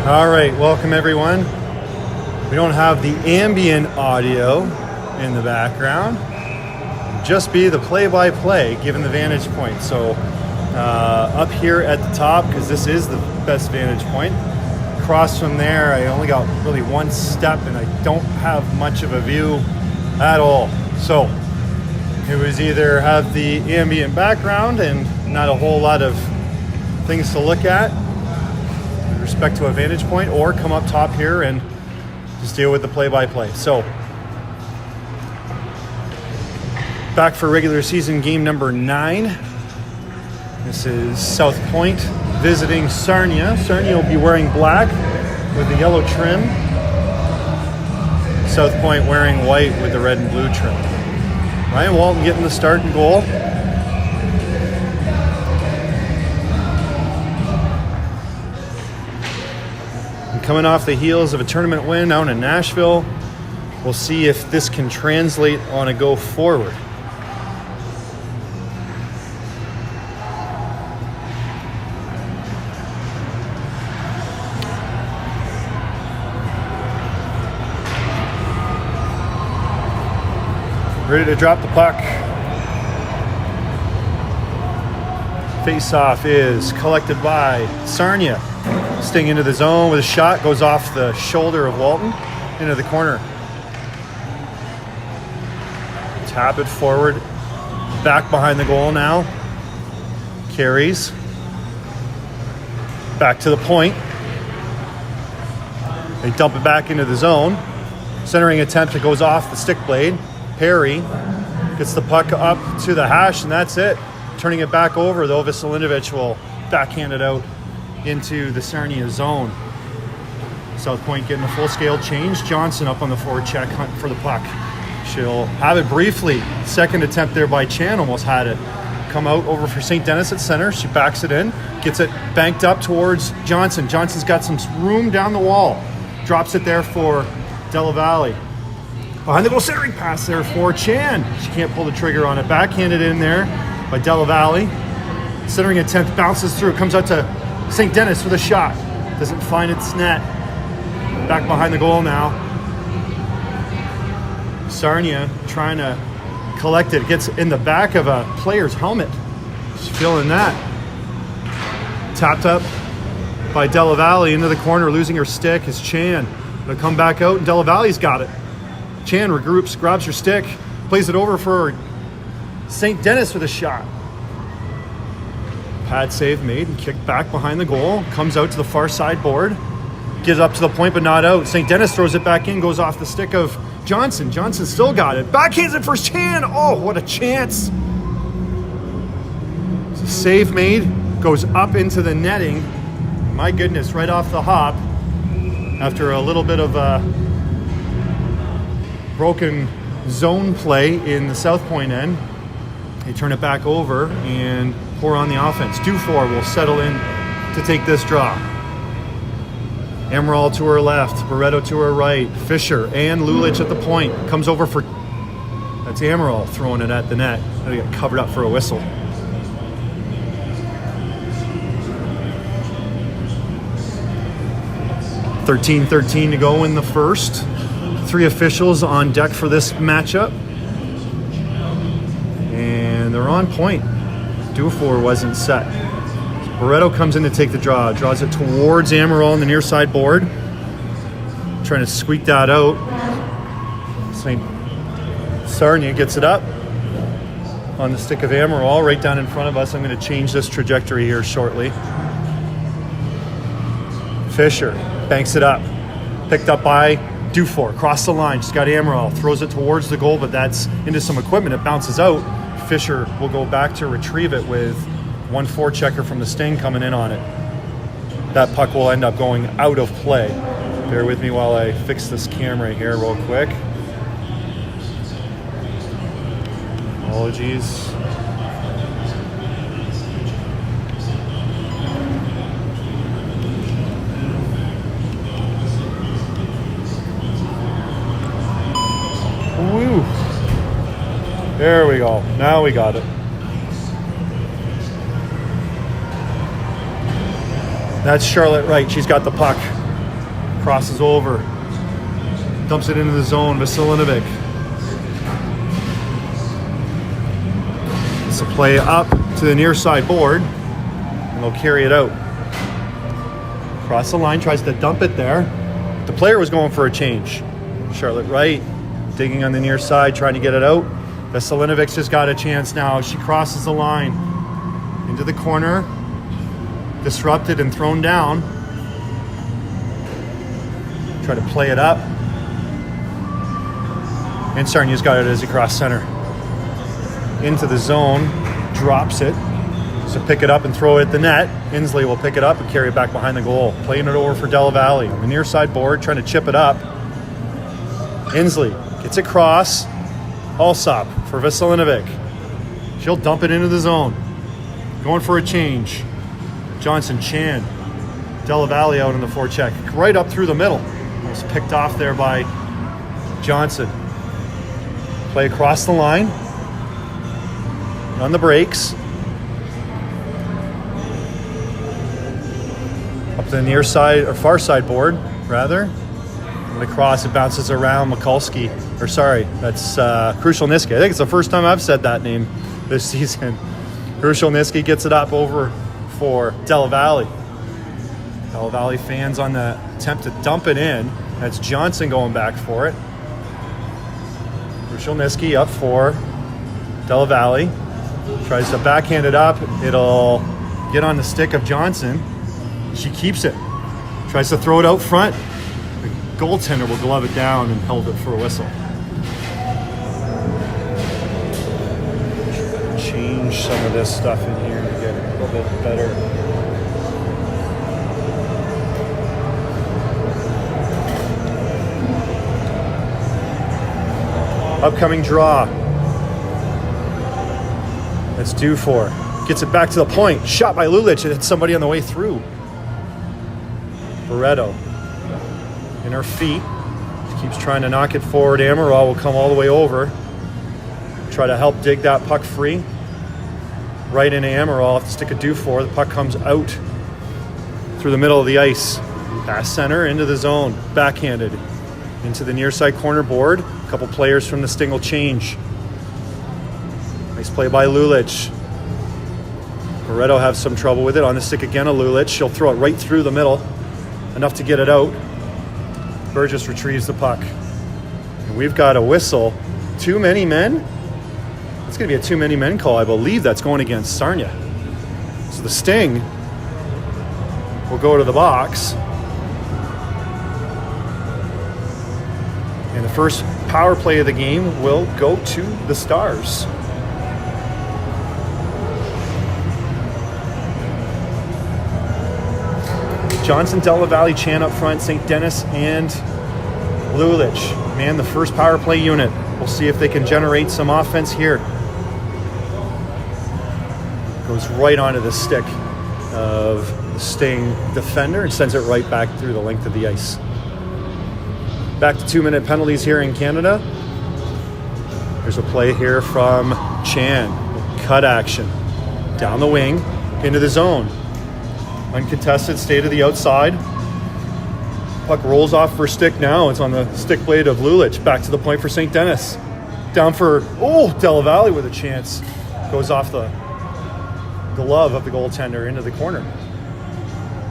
All right, welcome everyone. We don't have the ambient audio in the background. Just be the play-by-play given the vantage point. So up here at the top, because this is the best vantage point. Across from there, I only got really one step and I don't have much of a view at all. So it was either have the ambient background and not a whole lot of things to look at with respect to a vantage point, or come up top here and just deal with the play-by-play. So back for regular season game number 9. This is Southpoint visiting Sarnia. Sarnia will be wearing black with the yellow trim. Southpoint wearing white with the red and blue trim. Ryan Walton getting the start and goal. And coming off the heels of a tournament win out in Nashville, we'll see if this can translate on a go forward. Ready to drop the puck. Face-off is collected by Sarnia. Sting into the zone with a shot, goes off the shoulder of Walton into the corner. Tap it forward, back behind the goal now. Carries. Back to the point. They dump it back into the zone. Centering attempt, it goes off the stick blade. Perry gets the puck up to the hash, and that's it. Turning it back over, though, Veselinovic will backhand it out into the Sarnia zone. Southpoint getting a full-scale change. Johnson up on the forward check, hunt for the puck. She'll have it briefly. Second attempt there by Chan, almost had it. Come out over for St. Denis at center. She backs it in, gets it banked up towards Johnson. Johnson's got some room down the wall. Drops it there for Della Valle. Behind the goal, centering pass there for Chan. She can't pull the trigger on it. Backhanded in there by Della Valle. Centering attempt bounces through. Comes out to St. Denis with a shot. Doesn't find its net. Back behind the goal now. Sarnia trying to collect it. Gets in the back of a player's helmet. She's feeling that. Tapped up by Della Valle into the corner. Losing her stick is Chan. They'll come back out and Della Valle's got it. Chan regroups, grabs her stick, plays it over for St. Denis with a shot. Pad save made and kicked back behind the goal. Comes out to the far side board. Gives up to the point but not out. St. Denis throws it back in, goes off the stick of Johnson. Johnson still got it. Backhands it for Chan. Oh, what a chance. So save made, goes up into the netting. My goodness, right off the hop. After a little bit of broken zone play in the Southpoint end, they turn it back over and pour on the offense. Dufour will settle in to take this draw. Emerald to her left, Barreto to her right, Fisher and Lulich at the point. Comes over for, that's Emerald throwing it at the net. They get covered up for a whistle. .13 to go in the first. 3 officials on deck for this matchup. And they're on point. Dufour wasn't set. So Barreto comes in to take the draw. Draws it towards Amaral on the near side board. Trying to squeak that out. St. Sarnia gets it up on the stick of Amaral right down in front of us. I'm going to change this trajectory here shortly. Fisher banks it up. Picked up by Dufour, across the line. She's got Amaral, throws it towards the goal, but that's into some equipment. It bounces out. Fisher will go back to retrieve it with 1 forechecker from the Sting coming in on it. That puck will end up going out of play. Bear with me while I fix this camera here real quick. Apologies. Woo. There we go. Now we got it. That's Charlotte Wright. She's got the puck Crosses over. Dumps it into the zone. Veselinovic. It's a play up to the near side board. And they'll carry it out. Cross the line, tries to dump it there. The player was going for a change. Charlotte Wright digging on the near side, trying to get it out. Veselinovic's just got a chance now. She crosses the line into the corner. Disrupted and thrown down. Try to play it up. And Sarnia's got it as he cross center. Into the zone. Drops it. So pick it up and throw it at the net. Inslee will pick it up and carry it back behind the goal. Playing it over for Della Valle. On the near side board, trying to chip it up. Inslee gets it cross. Alsop for Veselinovic. She'll dump it into the zone. Going for a change. Johnson, Chan. Della Valle out in the forecheck. Right up through the middle. Almost picked off there by Johnson. Play across the line. On the brakes. Up to the near side, or far side board, rather. And across, it bounces around Mikulski. Or sorry, that's Krushelnyski. I think it's the first time I've said that name this season. Krushelnyski gets it up over for Della Valle. Della Valle fans on the attempt to dump it in. That's Johnson going back for it. Krushelnyski up for Della Valle. Tries to backhand it up. It'll get on the stick of Johnson. She keeps it. Tries to throw it out front. The goaltender will glove it down and held it for a whistle. Change some of this stuff in here to get a little bit better. Upcoming draw. That's due for. Gets it back to the point. Shot by Lulich. It hit somebody on the way through. Barreto in her feet. She keeps trying to knock it forward. Amaral will come all the way over. Try to help dig that puck free. Right into Amaral. To stick a due for. The puck comes out through the middle of the ice. Pass center into the zone. Backhanded. Into the near side corner board. A couple players from the Sting will change. Nice play by Lulich. Barreto have some trouble with it. On the stick again of Lulich. She'll throw it right through the middle. Enough to get it out. Burgess retrieves the puck. And we've got a whistle. Too many men? It's going to be a too many men call. I believe that's going against Sarnia. So the Sting will go to the box. And the first power play of the game will go to the Stars. Johnson, Della Valle, Chan up front, St. Denis, and Lulich. Man, the first power play unit. We'll see if they can generate some offense here. Goes right onto the stick of the Sting defender and sends it right back through the length of the ice. Back to 2-minute penalties here in Canada. There's a play here from Chan. Cut action. Down the wing, into the zone. Uncontested, stay to the outside. Puck rolls off for stick now. It's on the stick blade of Lulich. Back to the point for St. Denis. Down for, Della Valle with a chance. Goes off the glove of the goaltender into the corner.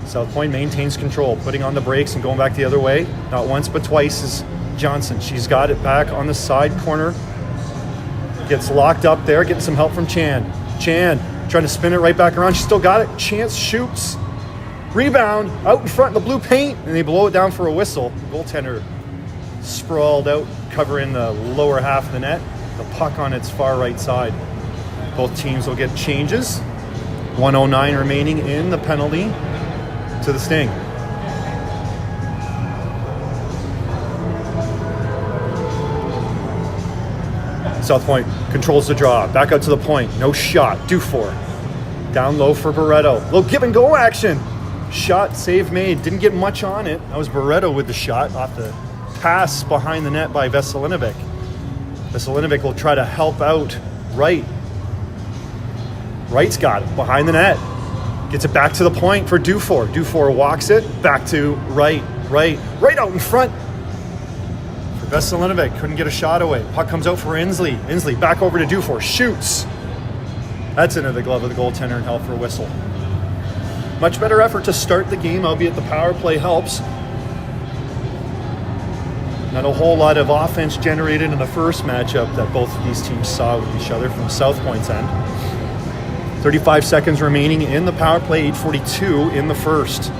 Southpoint maintains control, putting on the brakes and going back the other way. Not once, but twice is Johnson. She's got it back on the side corner. Gets locked up there, getting some help from Chan. Chan trying to spin it right back around. She's still got it. Chance shoots. Rebound out in front in the blue paint, and they blow it down for a whistle. The goaltender sprawled out, covering the lower half of the net. The puck on its far right side. Both teams will get changes. 1:09 remaining in the penalty to the Sting. Southpoint controls the draw. Back out to the point. No shot. Due for. Down low for Barreto. Little give and go action. Shot, save made. Didn't get much on it. That was Barreto with the shot off the pass behind the net by Veselinovic. Veselinovic will try to help out Wright. Wright's got it behind the net. Gets it back to the point for Dufour. Dufour walks it back to Wright. Right out in front for Veselinovic. Couldn't get a shot away. Puck comes out for Inslee. Inslee back over to Dufour. Shoots. That's into the glove of the goaltender and held for a whistle. Much better effort to start the game, albeit the power play helps. Not a whole lot of offense generated in the first matchup that both of these teams saw with each other from Southpoint's end. 35 seconds remaining in the power play, 8:42 in the first.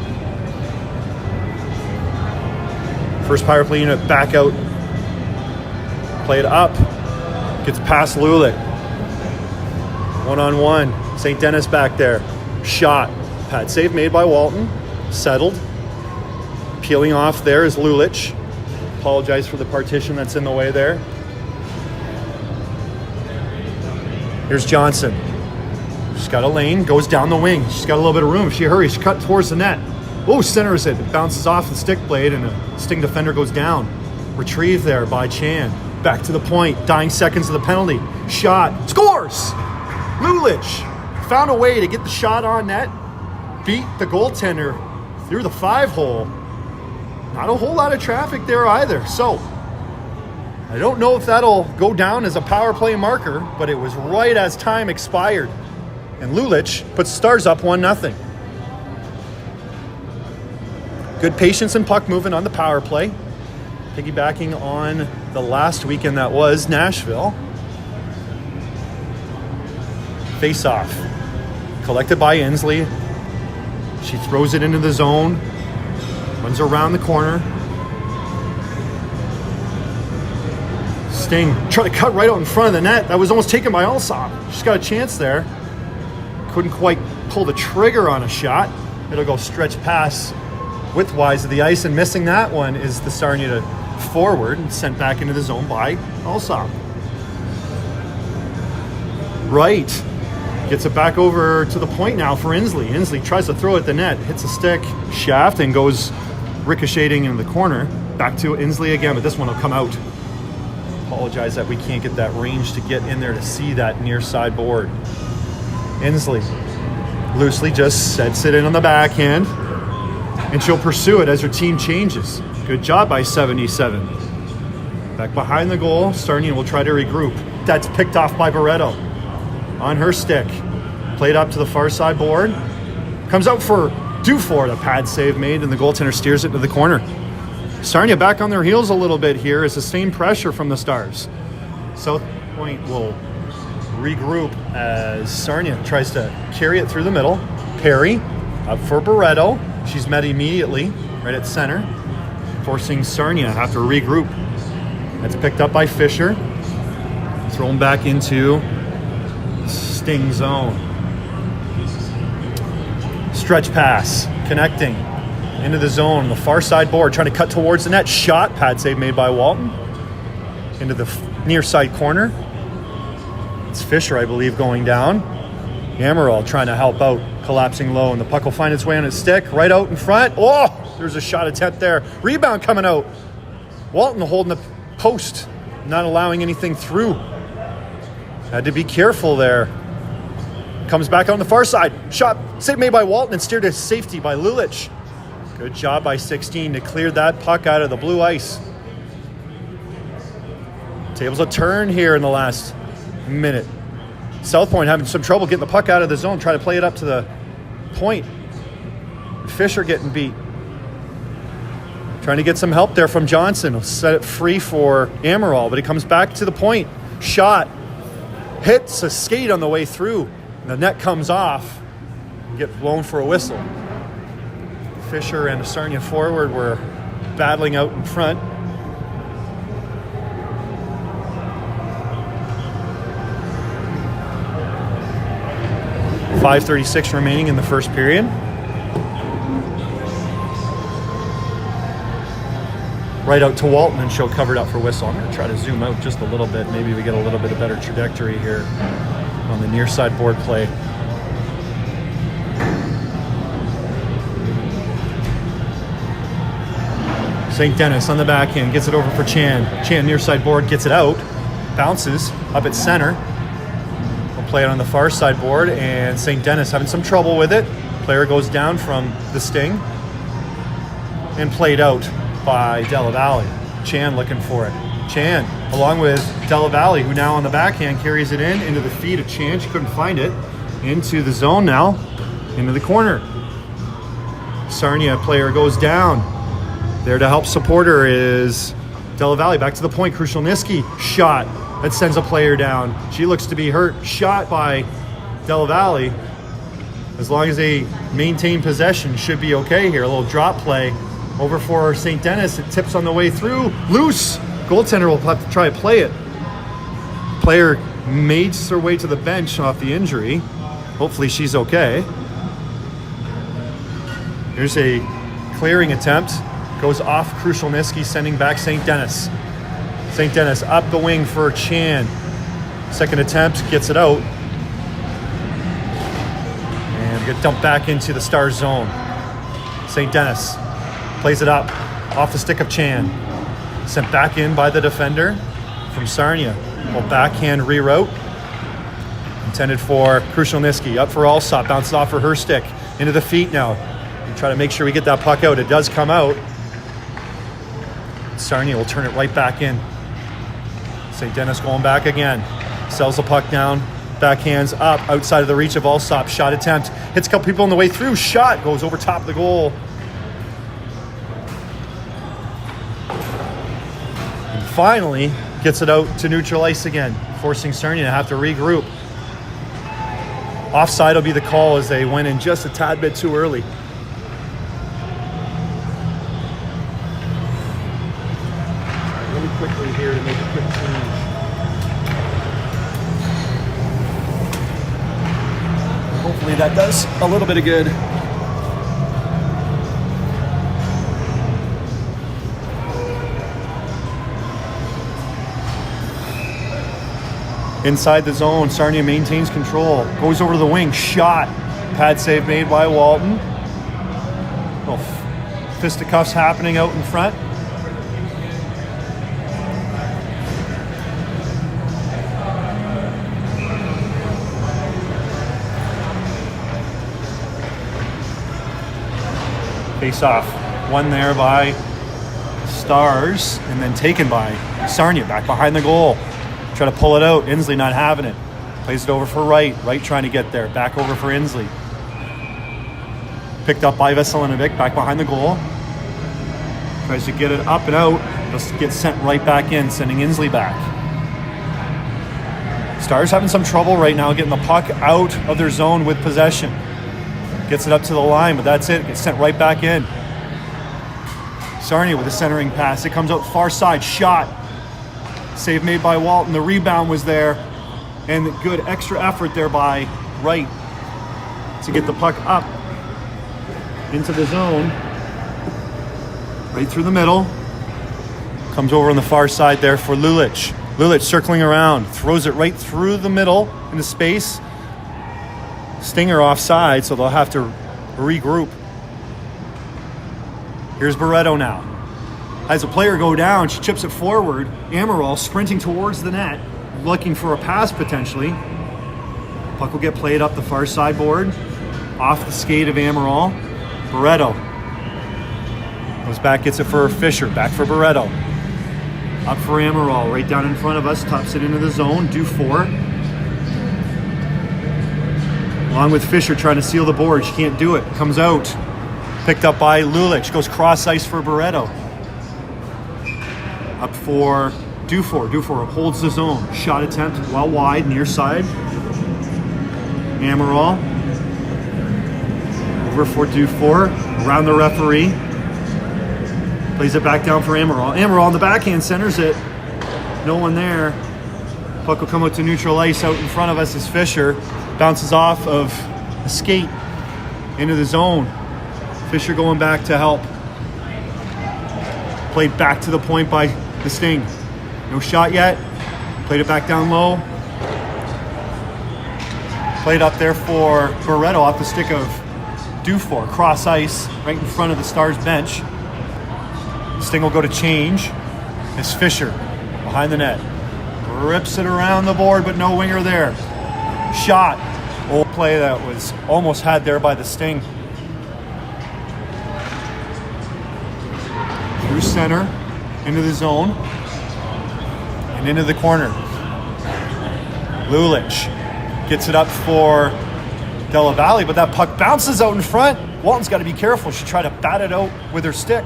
First power play unit back out. Play it up. Gets past Lulick. One-on-one. St. Denis back there. Shot. Pad save made by Walton. Settled. Peeling off there is Lulich. Apologize for the partition that's in the way there. Here's Johnson. She's got a lane. Goes down the wing. She's got a little bit of room. If she hurries, she cut towards the net. Oh, centers it. It bounces off the stick blade and a Sting defender goes down. Retrieved there by Chan. Back to the point. Dying seconds of the penalty. Shot. Scores! Lulich found a way to get the shot on net. Beat the goaltender through the 5-hole. Not a whole lot of traffic there either. So, I don't know if that'll go down as a power play marker, but it was right as time expired. And Lulich puts Stars up 1-0. Good patience and puck movement on the power play. Piggybacking on the last weekend that was Nashville. Face-off. Collected by Inslee. She throws it into the zone. Runs around the corner. Sting trying to cut right out in front of the net. That was almost taken by Alsop. She's got a chance there. Couldn't quite pull the trigger on a shot. It'll go stretch pass widthwise of the ice, and missing that one is the Sarnia forward and sent back into the zone by Alsop. Right. Gets it back over to the point now for Inslee. Inslee tries to throw at the net, hits a stick shaft and goes ricocheting into the corner. Back to Inslee again, but this one will come out. Apologize that we can't get that range to get in there to see that near side board. Inslee loosely just sets it in on the backhand, and she'll pursue it as her team changes. Good job by 77. Back behind the goal, Sarnia will try to regroup. That's picked off by Barreto. On her stick. Played up to the far side board. Comes out for Dufour. The pad save made, and the goaltender steers it to the corner. Sarnia back on their heels a little bit here as sustained pressure from the Stars. Southpoint will regroup as Sarnia tries to carry it through the middle. Perry up for Barreto. She's met immediately right at center, forcing Sarnia to have to regroup. That's picked up by Fisher. Thrown back into Sting zone. Stretch pass, connecting into the zone, the far side board, trying to cut towards the net. Shot, pad save made by Walton. Into the near side corner. It's Fisher, I believe, going down. Amaral trying to help out, collapsing low, and the puck will find its way on its stick, right out in front. Oh, there's a shot attempt there. Rebound coming out. Walton holding the post, not allowing anything through. Had to be careful there. Comes back on the far side. Shot save made by Walton and steered to safety by Lulich. Good job by 16 to clear that puck out of the blue ice. Tables a turn here in the last minute. Southpoint having some trouble getting the puck out of the zone, try to play it up to the point. Fisher getting beat. Trying to get some help there from Johnson. He'll set it free for Amaral, but he comes back to the point. Shot. Hits a skate on the way through. The net comes off. Get blown for a whistle. Fisher and the Sarnia forward were battling out in front. .536 remaining in the first period. Right out to Walton, and she'll cover it up for whistle. I'm going to try to zoom out just a little bit. Maybe we get a little bit of better trajectory here on the near side board play. St. Denis on the backhand, gets it over for Chan. Chan near side board, gets it out, bounces up at center. We'll play it on the far side board, and St. Denis having some trouble with it. Player goes down from the Sting. and played out by Della Valle. Chan looking for it. Chan, along with Della Valle, who now on the backhand carries it into the feet of Chan. She couldn't find it. Into the zone now, into the corner. Sarnia player goes down. There to help support her is Della Valle. Back to the point. Krushelnyski shot. That sends a player down. She looks to be hurt. Shot by Della Valle. As long as they maintain possession, should be okay here. A little drop play over for St. Denis. It tips on the way through. Loose. Goaltender will have to try to play it. Player makes her way to the bench off the injury. Hopefully she's okay. Here's a clearing attempt. Goes off Krushelnyski, sending back St. Denis. St. Denis up the wing for Chan. Second attempt, gets it out. And get dumped back into the Stars zone. St. Denis plays it up off the stick of Chan. Sent back in by the defender from Sarnia. Well, backhand reroute. Intended for Krushelnyski. Up for Alsop. Bounces off for her stick. Into the feet now. And try to make sure we get that puck out. It does come out. Sarnia will turn it right back in. St. Denis going back again. Sells the puck down. Backhands up. Outside of the reach of Alsop. Shot attempt. Hits a couple people on the way through. Shot. Goes over top of the goal. And finally gets it out to neutral ice again. Forcing Sarnia to have to regroup. Offside will be the call as they went in just a tad bit too early. Really quickly here to make a quick change. Hopefully that does a little bit of good. Inside the zone, Sarnia maintains control. Goes over to the wing, shot. Pad save made by Walton. Little fisticuffs happening out in front. Face off. Won there by Stars and then taken by Sarnia back behind the goal. Try to pull it out. Inslee not having it. Plays it over for Wright. Wright trying to get there. Back over for Inslee. Picked up by Veselinovic. Back behind the goal. Tries to get it up and out. Just gets sent right back in, sending Inslee back. Stars having some trouble right now getting the puck out of their zone with possession. Gets it up to the line, but that's it. Gets sent right back in. Sarnia with a centering pass. It comes out far side. Shot. Save made by Walton. The rebound was there. And good extra effort there by Wright to get the puck up into the zone. Right through the middle. Comes over on the far side there for Lulich. Lulich circling around. Throws it right through the middle into space. Stinger offside, so they'll have to regroup. Here's Barreto now. Has a player go down, she chips it forward. Amaral sprinting towards the net, looking for a pass potentially. Puck will get played up the far sideboard, off the skate of Amaral. Barreto goes back, gets it for Fisher, back for Barreto. Up for Amaral, right down in front of us, tops it into the zone, Dufour. Along with Fisher trying to seal the board, she can't do it, comes out. Picked up by Lulich, goes cross ice for Barreto. Up for Dufour. Dufour holds the zone. Shot attempt well wide, near side. Amaral. Over for Dufour. Around the referee. Plays it back down for Amaral. Amaral on the backhand centers it. No one there. Puck will come out to neutral ice. Out in front of us is Fisher. Bounces off of a skate into the zone. Fisher going back to help. Played back to the point by the Sting. No shot yet. Played it back down low. Played up there for Barreto off the stick of Dufour. Cross ice right in front of the Stars bench. Sting will go to change. It's Fisher behind the net. Rips it around the board, but no winger there. Shot. Old play that was almost had there by the Sting. through center, into the zone, and into the corner. Lulich gets it up for Della Valle, but that puck bounces out in front. Walton's got to be careful. She tried to bat it out with her stick.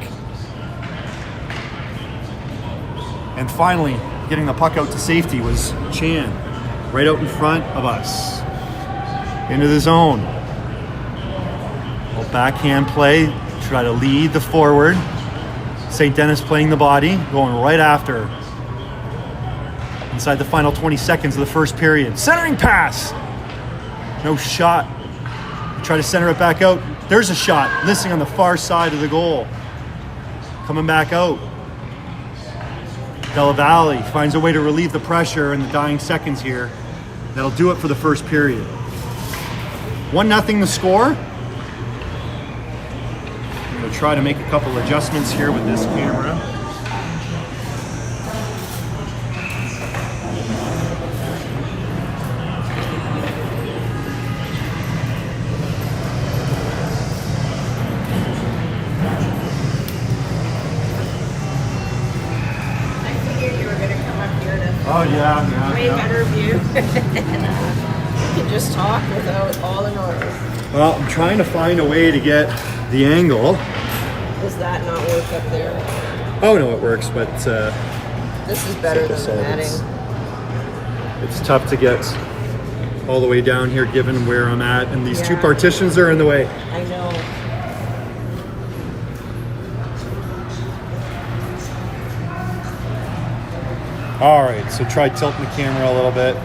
And finally, getting the puck out to safety was Chan, right out in front of us. Into the zone. Little backhand play, try to lead the forward. St. Denis playing the body, going right after her. Inside the final 20 seconds of the first period. Centering pass. No shot. Try to center it back out. There's a shot. Missing on the far side of the goal. Coming back out. Della Valle finds a way to relieve the pressure in the dying seconds here. That'll do it for the first period. 1-0 the score. I'm going to try to make a couple adjustments here with this camera. Oh yeah. Way better view. You can just talk without all the noise. Well, I'm trying to find a way to get the angle. Does that not work up there? Oh no, it works, but this is better than the netting. It's tough to get all the way down here given where I'm at, and these two partitions are in the way. I know. All right, so try tilting the camera a little bit.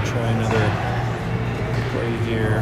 Try another right here.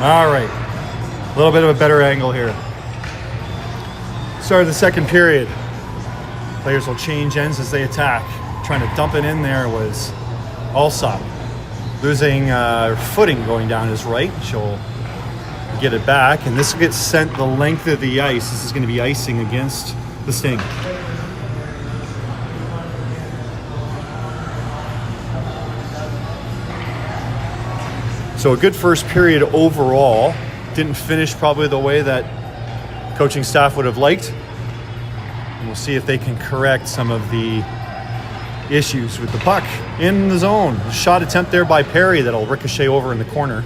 All right, a little bit of a better angle here. Start of the second period. Players will change ends as they attack. Trying to dump it in there was Alsop. Losing footing going down his right. She'll get it back, and this gets sent the length of the ice. This is going to be icing against the Sting. So a good first period overall. Didn't finish probably the way that coaching staff would have liked. And we'll see if they can correct some of the issues with the puck in the zone. Shot attempt there by Perry that'll ricochet over in the corner.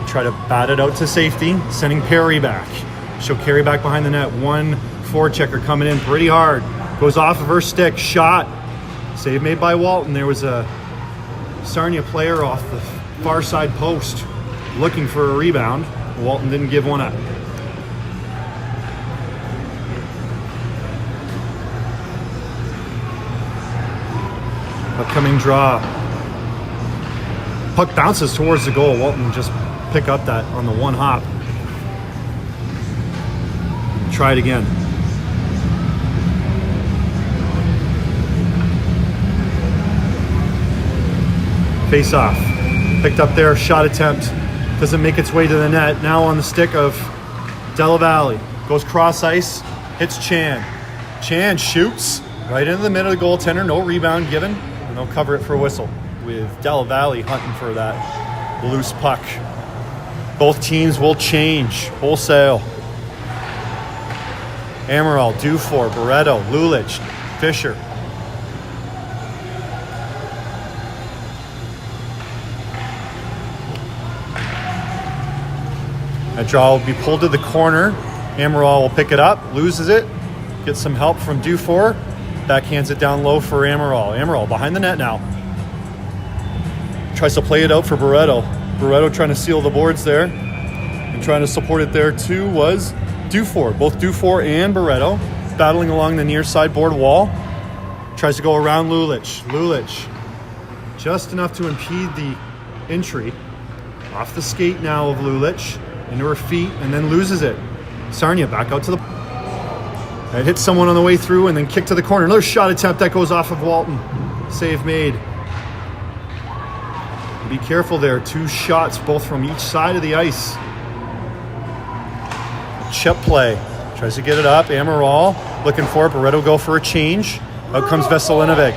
Try to bat it out to safety, sending Perry back. She'll carry back behind the net. One forechecker coming in pretty hard. Goes off of her stick. Shot. Save made by Walton. There was a Sarnia player off the far side post looking for a rebound. Walton didn't give one up. Upcoming draw. Puck bounces towards the goal. Walton just pick up that on the one hop. Try it again. Face off. Picked up there, shot attempt. Doesn't make its way to the net. Now on the stick of Della Valle. Goes cross ice, hits Chan. Chan shoots right into the middle of the goaltender. No rebound given. And they'll cover it for a whistle with Della Valle hunting for that loose puck. Both teams will change wholesale. Amaral, Dufour, Barreto, Lulich, Fisher. That draw will be pulled to the corner. Amaral will pick it up, loses it, gets some help from Dufour, Backhands it down low for Amaral. Amaral behind the net now. Tries to play it out for Barreto. Barreto trying to seal the boards there. And trying to support it there too was Dufour. Both Dufour and Barreto battling along the near side board wall. Tries to go around Lulich. Lulich just enough to impede the entry. Off the skate now of Lulich into her feet and then loses it. Sarnia back out to the... That hits someone on the way through and then kick to the corner. Another shot attempt that goes off of Walton. Save made. Be careful there. 2 shots both from each side of the ice. Chip play. Tries to get it up. Amaral looking for it. Barreto go for a change. Out comes Veselinovic.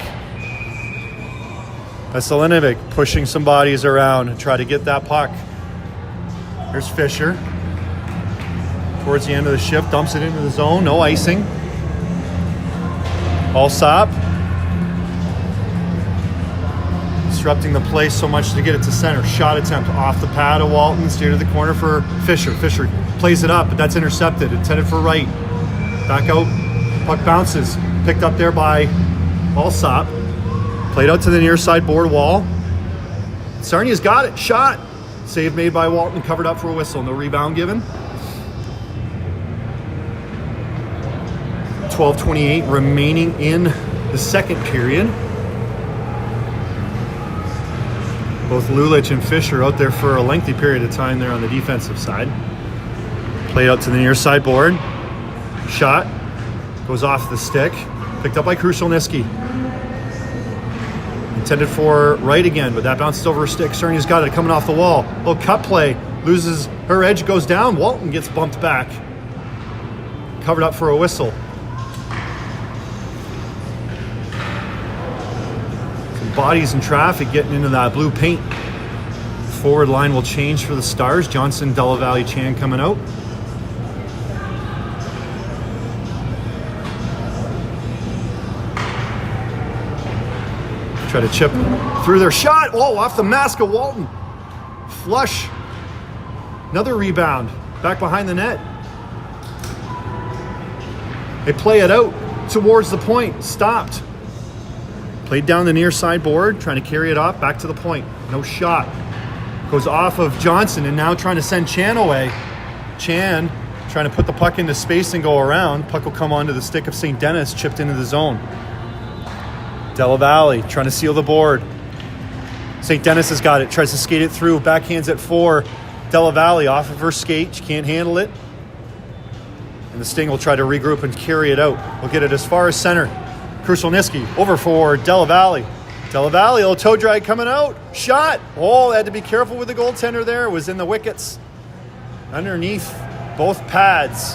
Veselinovic pushing some bodies around and try to get that puck. Here's Fisher. Towards the end of the shift, dumps it into the zone. No icing. Allsop. Disrupting the play so much to get it to center. Shot attempt off the pad of Walton. Steer to the corner for Fisher. Fisher plays it up, but that's intercepted. Intended for right. Back out. Puck bounces. Picked up there by Allsop. Played out to the near side board wall. Sarnia's got it. Shot. Save made by Walton. Covered up for a whistle. No rebound given. 12:28 remaining in the second period. Both Lulich and Fisher out there for a lengthy period of time there on the defensive side. Played out to the near side board. Shot. Goes off the stick. Picked up by Krushelnyski. Intended for right again, but that bounces over her stick. Sarnia's got it coming off the wall. Little cut play. Loses her edge, goes down. Walton gets bumped back. Covered up for a whistle. Bodies in traffic getting into that blue paint. Forward line will change for the Stars. Johnson, Delavalli, Chan coming out. Try to chip through their shot. Oh, off the mask of Walton. Flush. Another rebound. Back behind the net. They play it out towards the point. Stopped. Played down the near side board, trying to carry it off, back to the point. No shot. Goes off of Johnson and now trying to send Chan away. Chan trying to put the puck into space and go around. Puck will come onto the stick of St. Denis, chipped into the zone. Delavalli trying to seal the board. St. Denis has got it, tries to skate it through, backhands it for Delavalli off of her skate. She can't handle it. And the Sting will try to regroup and carry it out. We'll get it as far as center. Krushelnyski over for Delavalli. Delavalli, little toe drag coming out. Shot. Oh, they had to be careful with the goaltender there. It was in the wickets. Underneath both pads.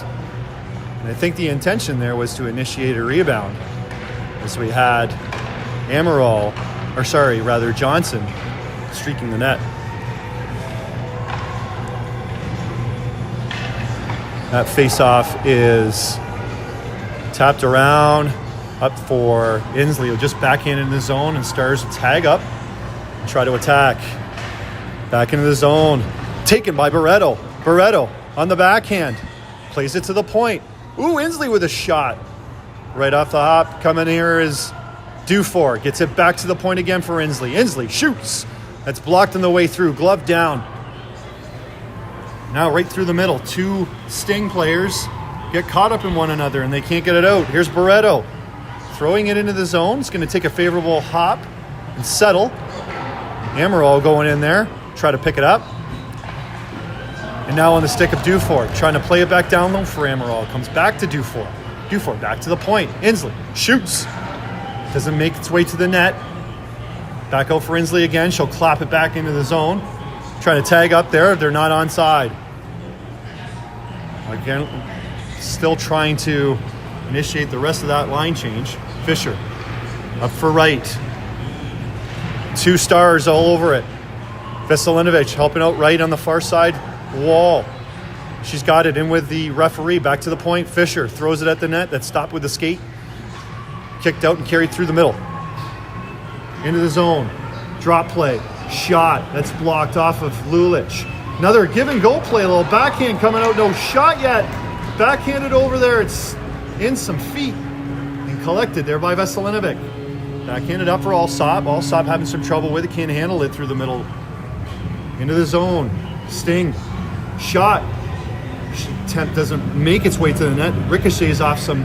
And I think the intention there was to initiate a rebound. As we had Johnson streaking the net. That face-off is tapped around. Up for Inslee, who just backhand in the zone, and Stars tag up and try to attack. Back into the zone. Taken by Barreto. Barreto on the backhand. Plays it to the point. Ooh, Inslee with a shot. Right off the hop. Coming here is Dufour. Gets it back to the point again for Inslee. Inslee shoots. That's blocked on the way through. Glove down. Now right through the middle. 2 Sting players get caught up in one another, and they can't get it out. Here's Barreto. Throwing it into the zone. It's going to take a favorable hop and settle. Amaral going in there. Try to pick it up. And now on the stick of Dufour. Trying to play it back down low for Amaral. Comes back to Dufour. Dufour back to the point. Inslee shoots. Doesn't make its way to the net. Back out for Inslee again. She'll clap it back into the zone. Trying to tag up there. They're not onside. Again, still trying to initiate the rest of that line change. Fisher up for right. 2 Stars all over it. Veselinovic helping out right on the far side wall. She's got it in with the referee. Back to the point. Fisher throws it at the net. That stopped with the skate. Kicked out and carried through the middle. Into the zone. Drop play. Shot. That's blocked off of Lulich. Another give and go play. A little backhand coming out. No shot yet. Backhanded over there. It's in some feet. And collected there by Veselinovic. Backhanded up for Allsop. Allsop having some trouble with it. Can't handle it through the middle. Into the zone. Sting. Shot. Attempt doesn't make its way to the net. Ricochets off some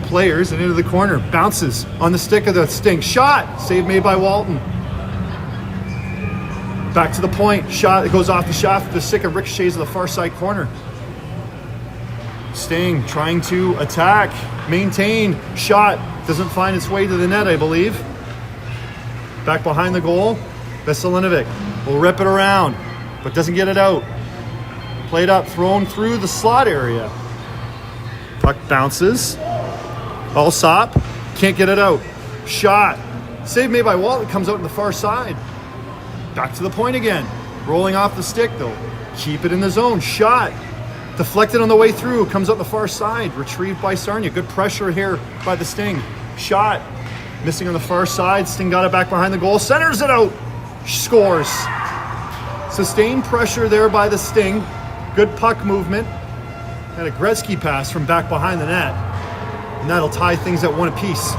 players and into the corner. Bounces on the stick of the Sting. Shot. Save made by Walton. Back to the point. Shot. It goes off the shaft of the stick of Ricochets to the far side corner. Sting trying to attack. Maintain. Shot. Doesn't find its way to the net, I believe. Back behind the goal. Veselinovic will rip it around, but doesn't get it out. Played up, thrown through the slot area. Puck bounces. Allsop can't get it out. Shot. Save made by Walton. Comes out to the far side. Back to the point again. Rolling off the stick, though. Keep it in the zone. Shot. Deflected on the way through. Comes out the far side. Retrieved by Sarnia. Good pressure here by the Sting. Shot. Missing on the far side. Sting got it back behind the goal. Centers it out. Scores. Sustained pressure there by the Sting. Good puck movement. And a Gretzky pass from back behind the net. And that'll tie things at one apiece.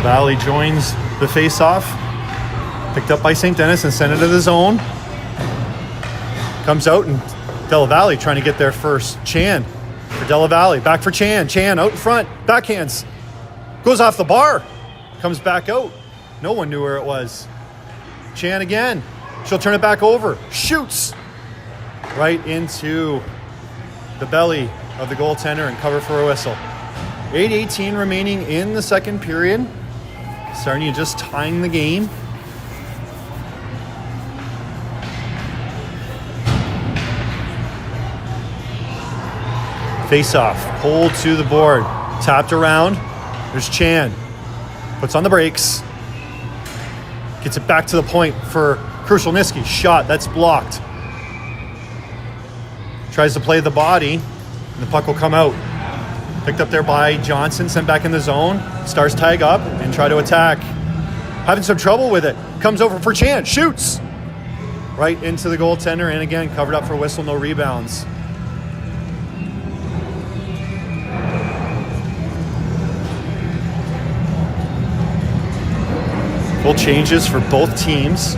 Valley joins the face-off. Picked up by St. Denis and sent it to the zone. Comes out and Della Valle trying to get there first. Chan for Della Valle. Back for Chan. Chan out in front. Backhands. Goes off the bar. Comes back out. No one knew where it was. Chan again. She'll turn it back over. Shoots right into the belly of the goaltender and cover for a whistle. 8:18 remaining in the second period. Sarnia just tying the game. Face off. Pulled to the board. Tapped around. There's Chan. Puts on the brakes. Gets it back to the point for Krushelnyski. Shot. That's blocked. Tries to play the body. And the puck will come out. Picked up there by Johnson, sent back in the zone. Stars tag up and try to attack. Having some trouble with it. Comes over for Chan. Shoots. Right into the goaltender. And again, covered up for a whistle. No rebounds. Full changes for both teams.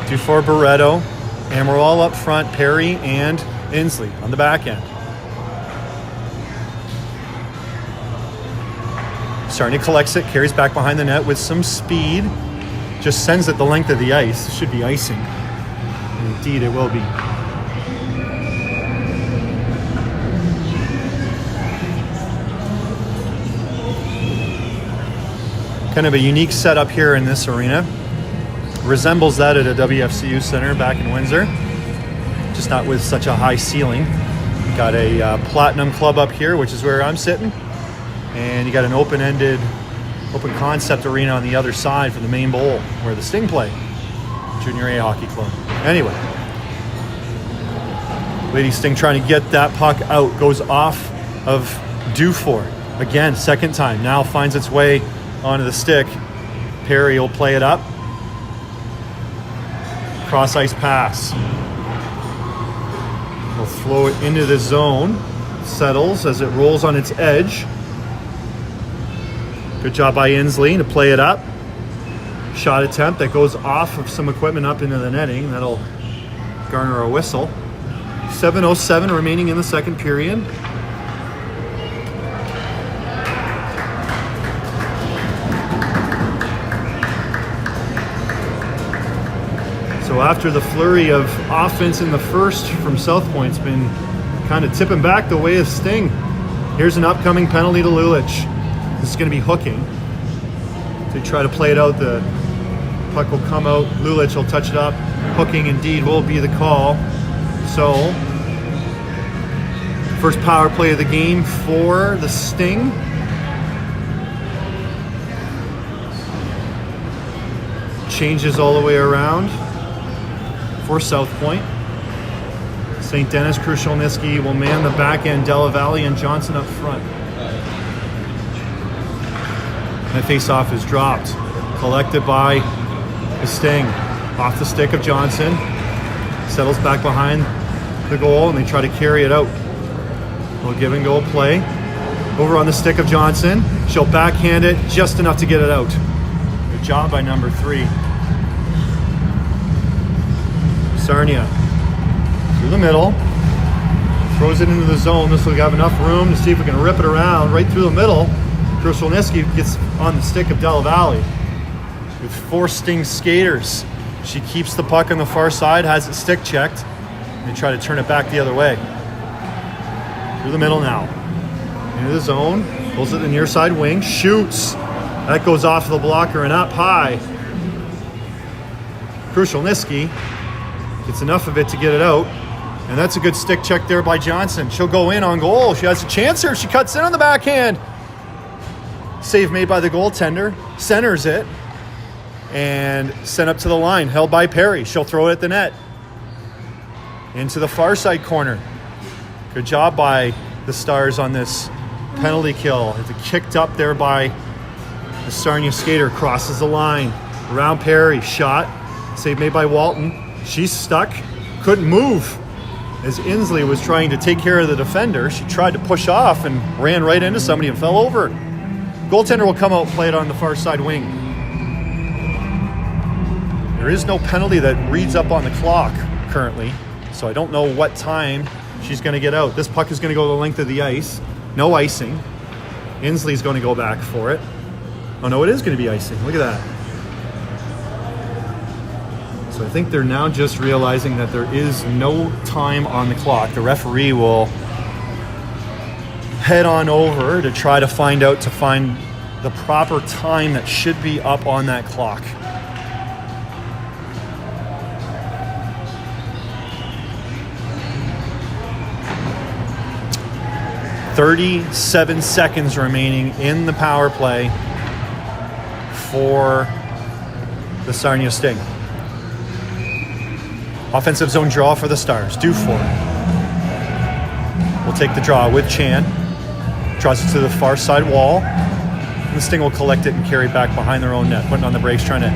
Dufour, Barreto. Amaral up front. Perry and Inslee on the back end. Sarnia collects it, carries back behind the net with some speed. Just sends it the length of the ice. Should be icing. Indeed, it will be. Kind of a unique setup here in this arena. Resembles that at a WFCU center back in Windsor. Just not with such a high ceiling. You got a platinum club up here, which is where I'm sitting. And you got an open-ended, open concept arena on the other side for the main bowl where the Sting play. Junior A hockey club. Anyway. Lady Sting trying to get that puck out. Goes off of Dufour. Again, second time. Now finds its way onto the stick. Perry will play it up. Cross-ice pass. Will throw it into the zone. Settles as it rolls on its edge. Good job by Inslee to play it up. Shot attempt that goes off of some equipment up into the netting. That'll garner a whistle. 7:07 remaining in the second period. So after the flurry of offense in the first from Southpoint's been kind of tipping back the way of Sting. Here's an upcoming penalty to Lulich. This is going to be hooking. They try to play it out. The puck will come out. Lulich will touch it up. Hooking indeed will be the call. So, first power play of the game for the Sting. changes all the way around for Southpoint. St. Denis, Krushelnyski will man the back end, Della Valle and Johnson up front. That face-off is dropped. Collected by the Sting. Off the stick of Johnson. Settles back behind the goal and they try to carry it out. We'll give and go play. Over on the stick of Johnson. She'll backhand it just enough to get it out. Good job by number 3. Sarnia through the middle. Throws it into the zone. This will have enough room to see if we can rip it around right through the middle. Krushelnyski gets on the stick of Della Valle with 4 Sting skaters. She keeps the puck on the far side, has it stick checked. They try to turn it back the other way. Through the middle now. Into the zone. Pulls it the near side wing. Shoots. That goes off the blocker and up high. Krushelnyski gets enough of it to get it out. And that's a good stick check there by Johnson. She'll go in on goal. She has a chance here. She cuts in on the backhand. Save made by the goaltender. Centers it. And sent up to the line. Held by Perry. She'll throw it at the net. Into the far side corner. Good job by the Stars on this penalty kill. It's kicked up there by the Sarnia skater. Crosses the line. Around Perry. Shot. Save made by Walton. She's stuck. Couldn't move. As Inslee was trying to take care of the defender, she tried to push off and ran right into somebody and fell over. Goaltender will come out and play it on the far side wing. There is no penalty that reads up on the clock currently, so I don't know what time she's going to get out. This puck is going to go the length of the ice. No icing. Inslee's going to go back for it. Oh no, it is going to be icing. Look at that. So I think they're now just realizing that there is no time on the clock. The referee will head on over to try to find the proper time that should be up on that clock. "37 seconds remaining in the power play for the Sarnia Sting. Offensive zone draw for the Stars. Dufour will take the draw with Chan. Draws it to the far side wall. And the Sting will collect it and carry it back behind their own net. Putting on the brakes, trying to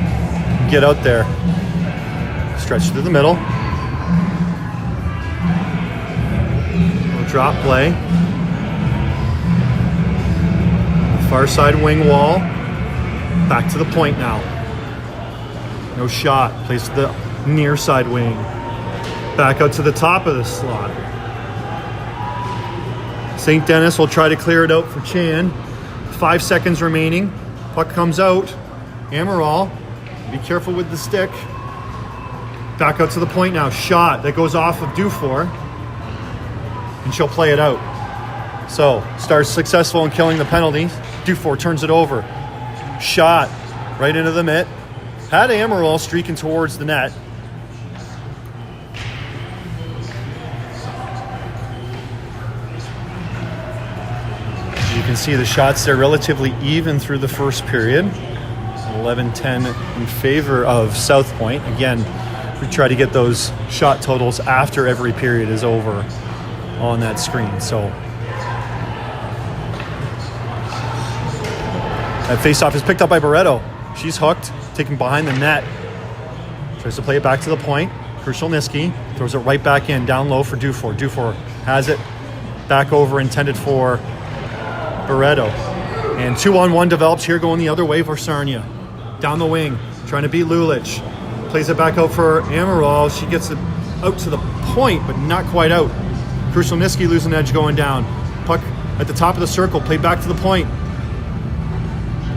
get out there. Stretch through the middle. Little drop play. Far side wing wall. Back to the point now. No shot. Plays to the near side wing. Back out to the top of the slot. St. Denis will try to clear it out for Chan. 5 seconds remaining. Puck comes out. Amaral, be careful with the stick. Back out to the point now. Shot that goes off of Dufour. And she'll play it out. So, Stars successful in killing the penalty. Dufour turns it over. Shot right into the mitt. Had Amaral streaking towards the net. As you can see, the shots there relatively even through the first period. 11-10 in favor of Southpoint. Again, we try to get those shot totals after every period is over on that screen. So that faceoff is picked up by Barreto. She's hooked, taken behind the net. Tries to play it back to the point. Krushelnyski throws it right back in, down low for Dufour. Dufour has it back over, intended for Barreto. And 2-on-1 develops here, going the other way for Sarnia. Down the wing, trying to beat Lulich. Plays it back out for Amaral. She gets it out to the point, but not quite out. Krushelnyski losing edge going down. Puck at the top of the circle, played back to the point.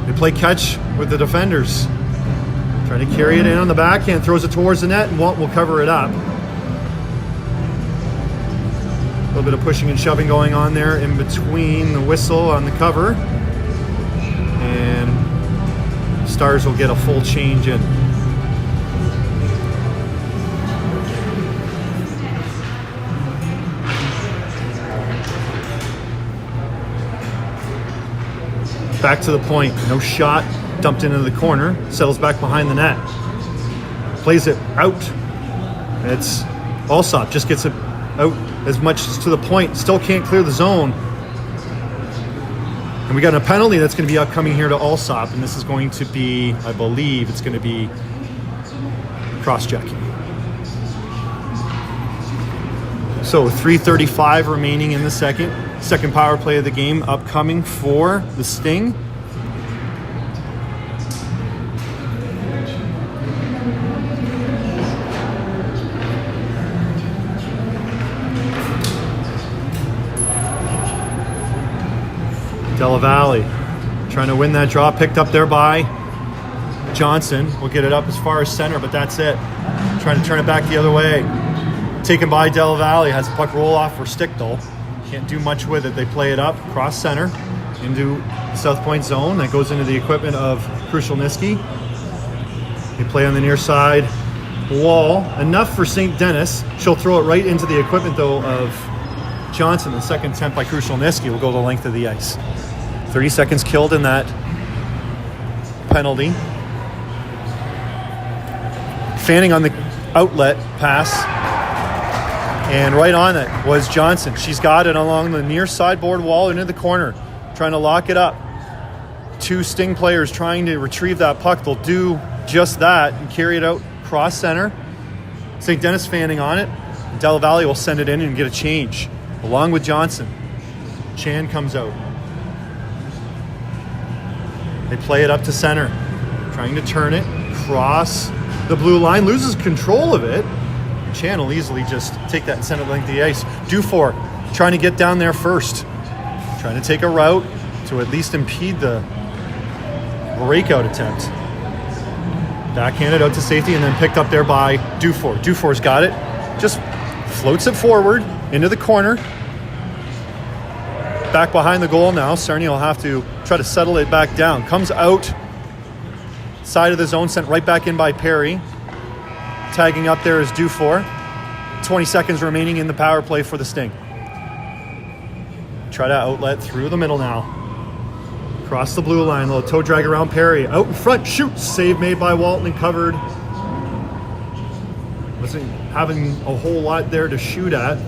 They play catch with the defenders. Trying to carry it in on the backhand, throws it towards the net, and Walt will cover it up. A little bit of pushing and shoving going on there in between the whistle on the cover. And Stars will get a full change in. Back to the point, no shot, dumped into the corner, settles back behind the net. plays it out. It's Alsop, just gets it out as much as to the point, still can't clear the zone. And we got a penalty that's going to be upcoming here to Alsop, and this is going to be, I believe, it's going to be cross-checking. So 3:35 remaining in the second power play of the game upcoming for the Sting. Della Valle trying to win that draw, picked up there by Johnson. Will get it up as far as center, but that's it. Trying to turn it back the other way. Taken by Della Valle, has a puck roll off for Stickdale. Can't do much with it. They play it up, cross center, into the Southpoint zone. That goes into the equipment of Krushelnyski. They play on the near side wall. Enough for St. Denis. She'll throw it right into the equipment, though, of Johnson. The second attempt by Krushelnyski will go the length of the ice. 30 seconds killed in that penalty. Fanning on the outlet pass. And right on it was Johnson. She's got it along the near sideboard wall into the corner, trying to lock it up. Two Sting players trying to retrieve that puck. They'll do just that and carry it out cross center. St. Denis fanning on it. Della Valle will send it in and get a change along with Johnson. Chan comes out. They play it up to center, trying to turn it, cross the blue line, loses control of it. Chan will easily just take that and send it length of the ice. Dufour trying to get down there first, trying to take a route to at least impede the breakout attempt. Backhanded out to safety and then picked up there by Dufour. Dufour's got it, just floats it forward into the corner. Back behind the goal now. Sarnia will have to try to settle it back down. Comes out side of the zone, sent right back in by Perry. Tagging up there is Dufour. 20 seconds remaining in the power play for the Sting. Try to outlet through the middle now. Across the blue line, little toe drag around Perry. Out in front, shoots. Save made by Walton and covered. Wasn't having a whole lot there to shoot at,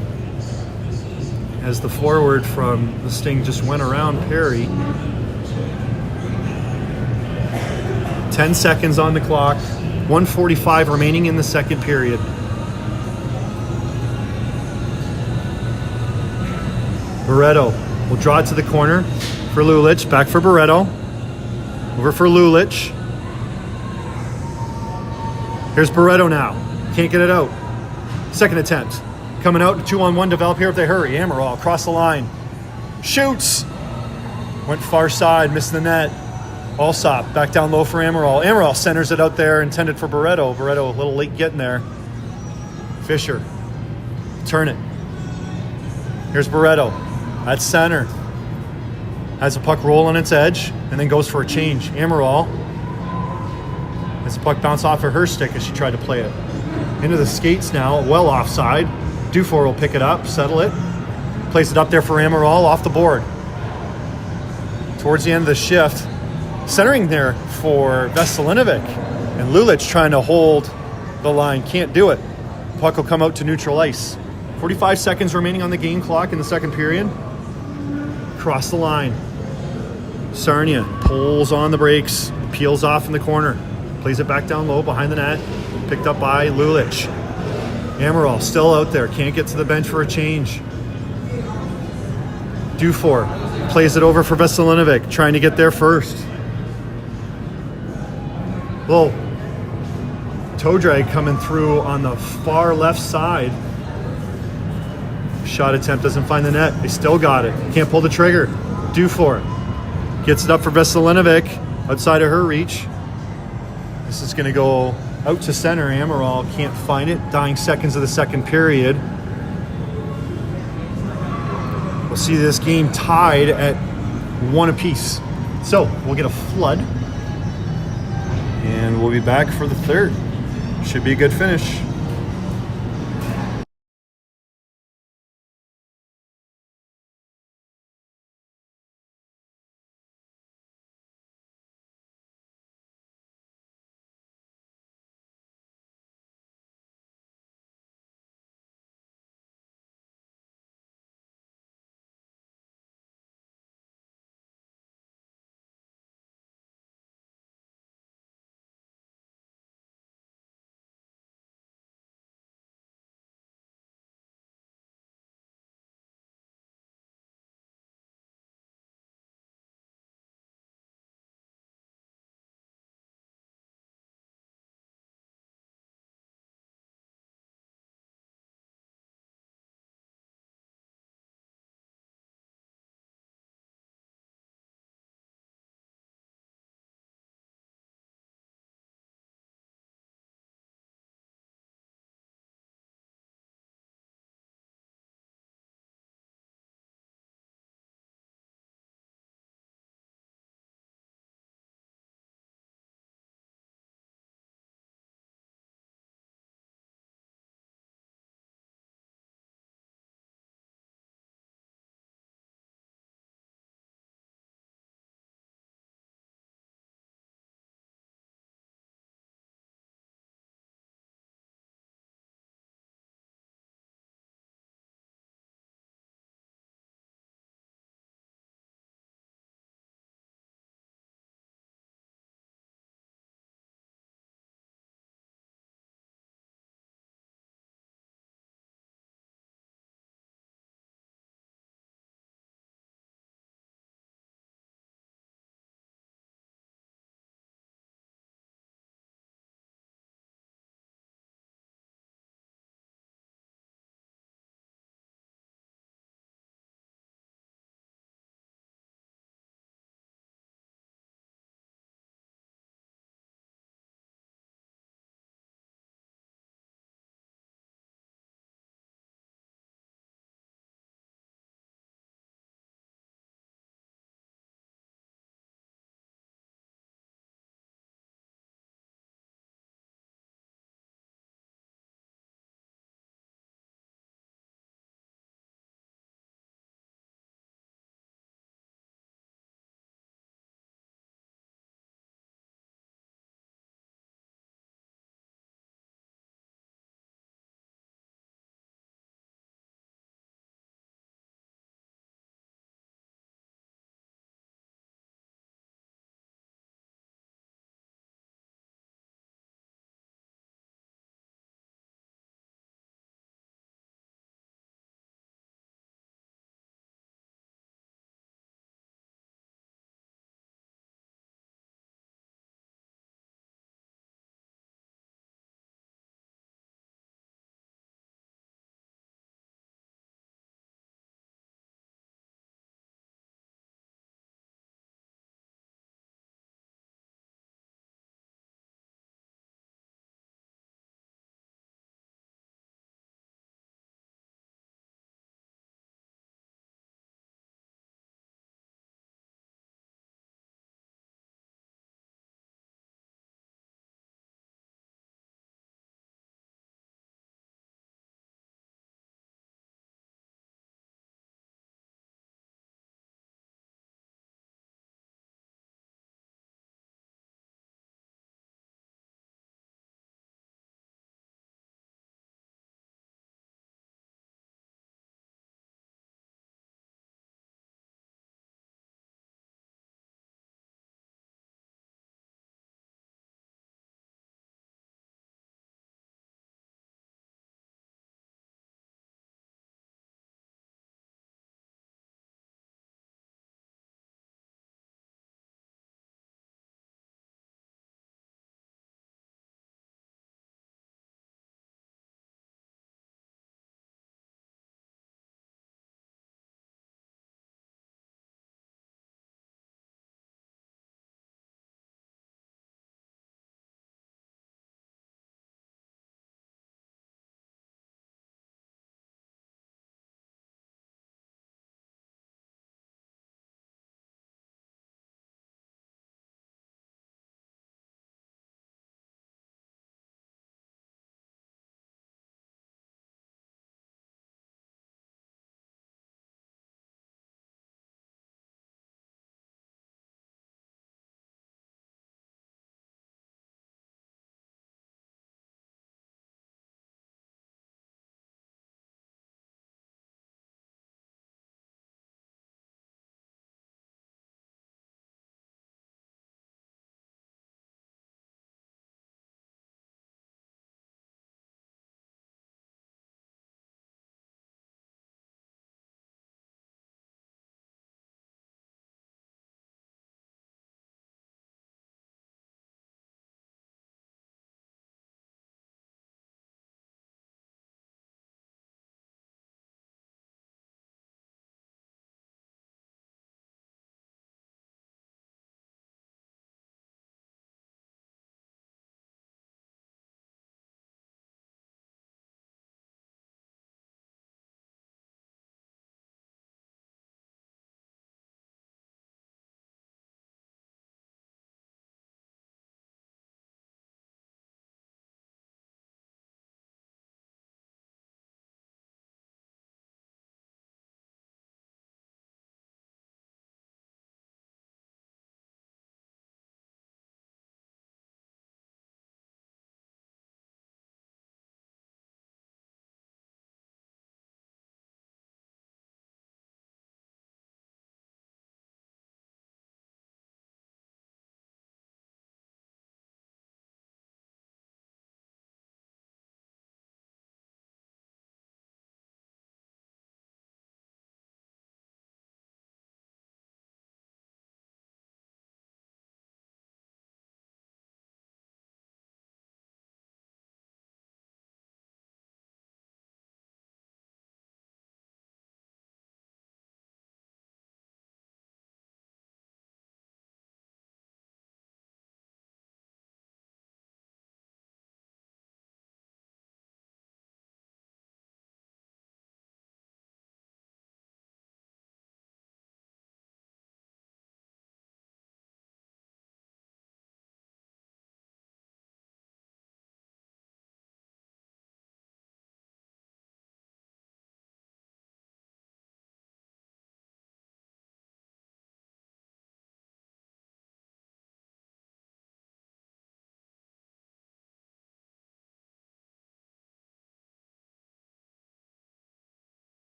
as the forward from the Sting just went around Perry. 10 seconds on the clock. 1:45 remaining in the second period. Barreto will draw it to the corner for Lulich. Back for Barreto. Over for Lulich. Here's Barreto now. Can't get it out. Second attempt. Coming out, 2-on-1 develop here if they hurry. Amaral across the line. Shoots. Went far side, missed the net. Alsop back down low for Amaral. Amaral centers it out there, intended for Barreto. Barreto a little late getting there. Fisher. Turn it. Here's Barreto. At center. Has a puck roll on its edge and then goes for a change. Amaral has the puck bounce off of her stick as she tried to play it. Into the skates now, well offside. Dufour will pick it up, settle it. Place it up there for Amaral, off the board. Towards the end of the shift, centering there for Veselinovic. And Lulich trying to hold the line, can't do it. Puck will come out to neutral ice. 45 seconds remaining on the game clock in the second period. Cross the line. Sarnia pulls on the brakes, peels off in the corner. Plays it back down low behind the net. Picked up by Lulich. Amaral still out there, can't get to the bench for a change. Dufour plays it over for Veselinovic, trying to get there first. Little toe drag coming through on the far left side. Shot attempt doesn't find the net. They still got it. Can't pull the trigger. Dufour gets it up for Veselinovic, outside of her reach. This is going to go out to center. Amaral can't find it. Dying seconds of the second period. We'll see this game tied at 1 apiece. So we'll get a flood. And we'll be back for the third. Should be a good finish.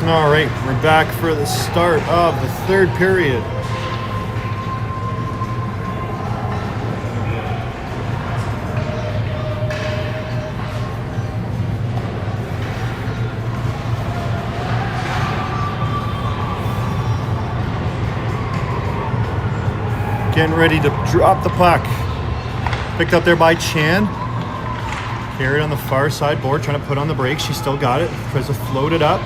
All right, we're back for the start of the third period. Getting ready to drop the puck. Picked up there by Chan. Carried on the far side board, trying to put on the brakes. She still got it. Tries to float it up.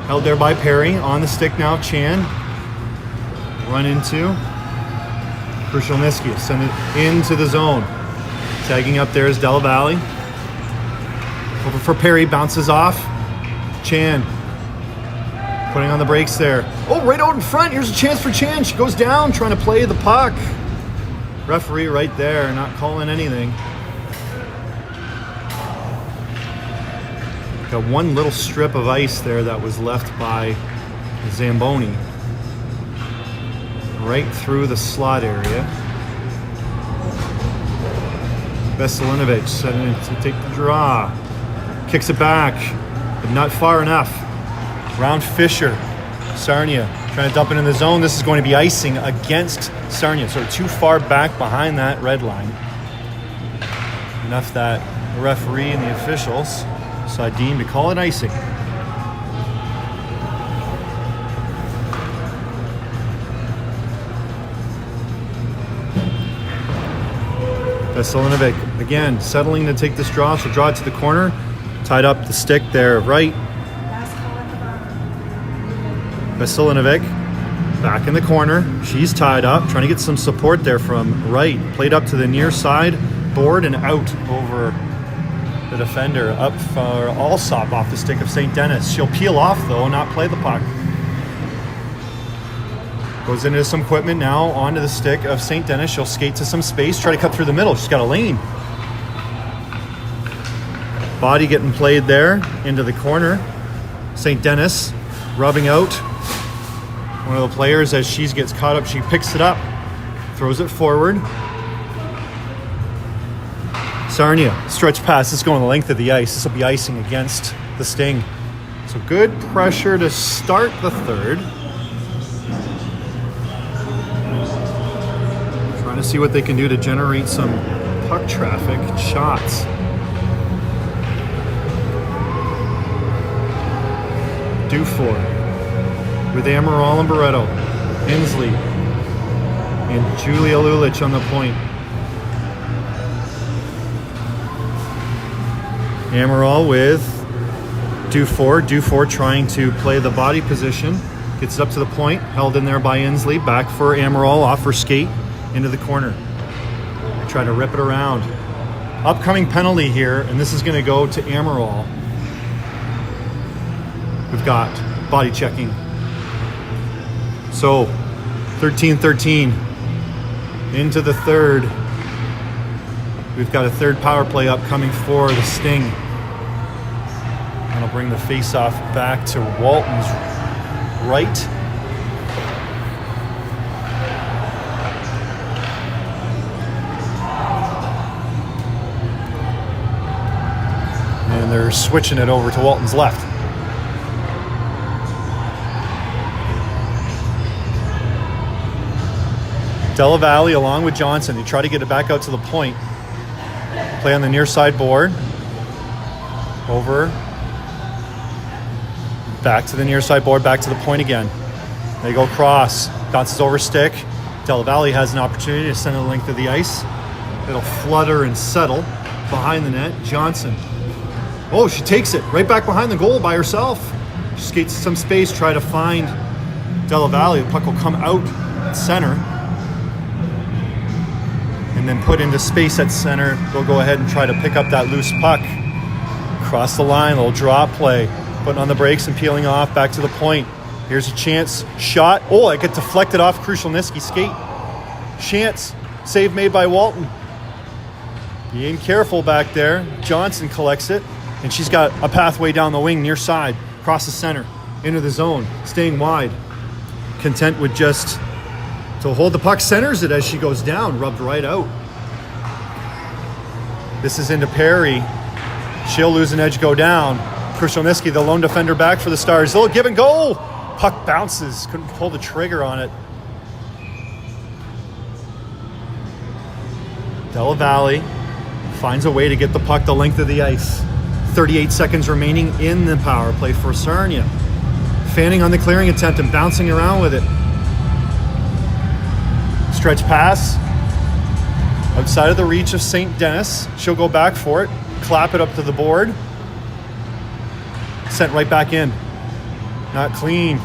Held there by Perry. On the stick now, Chan. Run into Krushelnyski. Send it into the zone. Tagging up there is Della Valle. Over for Perry. Bounces off. Chan. Putting on the brakes there. Oh, right out in front. Here's a chance for Chan. She goes down trying to play the puck. Referee right there, not calling anything. Got one little strip of ice there that was left by Zamboni. Right through the slot area. Veselinovic setting it to take the draw. Kicks it back, but not far enough. Round Fisher, Sarnia trying to dump it in the zone. This is going to be icing against Sarnia. So too far back behind that red line. Enough that the referee and the officials deemed to call it icing. Veselinovic again settling to take this draw. She'll draw it to the corner. Tied up the stick there, right. Veselinovic back in the corner. She's tied up, trying to get some support there from right. Played up to the near side board and out over the defender. Up for Alsop off the stick of St. Denis. She'll peel off though and not play the puck. Goes into some equipment now onto the stick of St. Denis. She'll skate to some space, try to cut through the middle. She's got a lane. Body getting played there into the corner. St. Denis rubbing out one of the players as she gets caught up. She picks it up, throws it forward. Sarnia, stretch pass. This is going the length of the ice. This will be icing against the Sting. So good pressure to start the third. Trying to see what they can do to generate some puck traffic shots. Dufour with Amaral and Barreto, Inslee, and Julia Lulich on the point. Amaral with Dufour. Dufour trying to play the body position. Gets it up to the point. Held in there by Inslee. Back for Amaral. Off her skate. Into the corner. Try to rip it around. Upcoming penalty here, and this is going to go to Amaral. We've got body checking. So 13-13 into the third. We've got a third power play upcoming for the Sting. That'll bring the face-off back to Walton's right. And they're switching it over to Walton's left. Della Valle along with Johnson. They try to get it back out to the point. Play on the near side board. Over. Back to the near side board, back to the point again. They go cross. Bounces over stick. Della Valle has an opportunity to send it the length of the ice. It'll flutter and settle behind the net. Johnson. Oh, she takes it right back behind the goal by herself. She skates some space, try to find Della Valle. The puck will come out at center. And then put into space at center. They'll go ahead and try to pick up that loose puck. Cross the line, little drop play. Putting on the brakes and peeling off, back to the point. Here's a chance. Shot. Oh, I get deflected off Krushelnyski's skate. Chance. Save made by Walton. Being careful back there. Johnson collects it. And she's got a pathway down the wing near side. Across the center. Into the zone. Staying wide. Content with just to hold the puck, centers it as she goes down, rubbed right out. This is into Perry. She'll lose an edge, go down. Krushelnyski, the lone defender, back for the Stars. A little give and go. Puck bounces. Couldn't pull the trigger on it. Della Valle finds a way to get the puck the length of the ice. 38 seconds remaining in the power play for Sarnia. Fanning on the clearing attempt and bouncing around with it. Stretch pass. Outside of the reach of St. Denis. She'll go back for it. Clap it up to the board. Sent right back in. Not clean.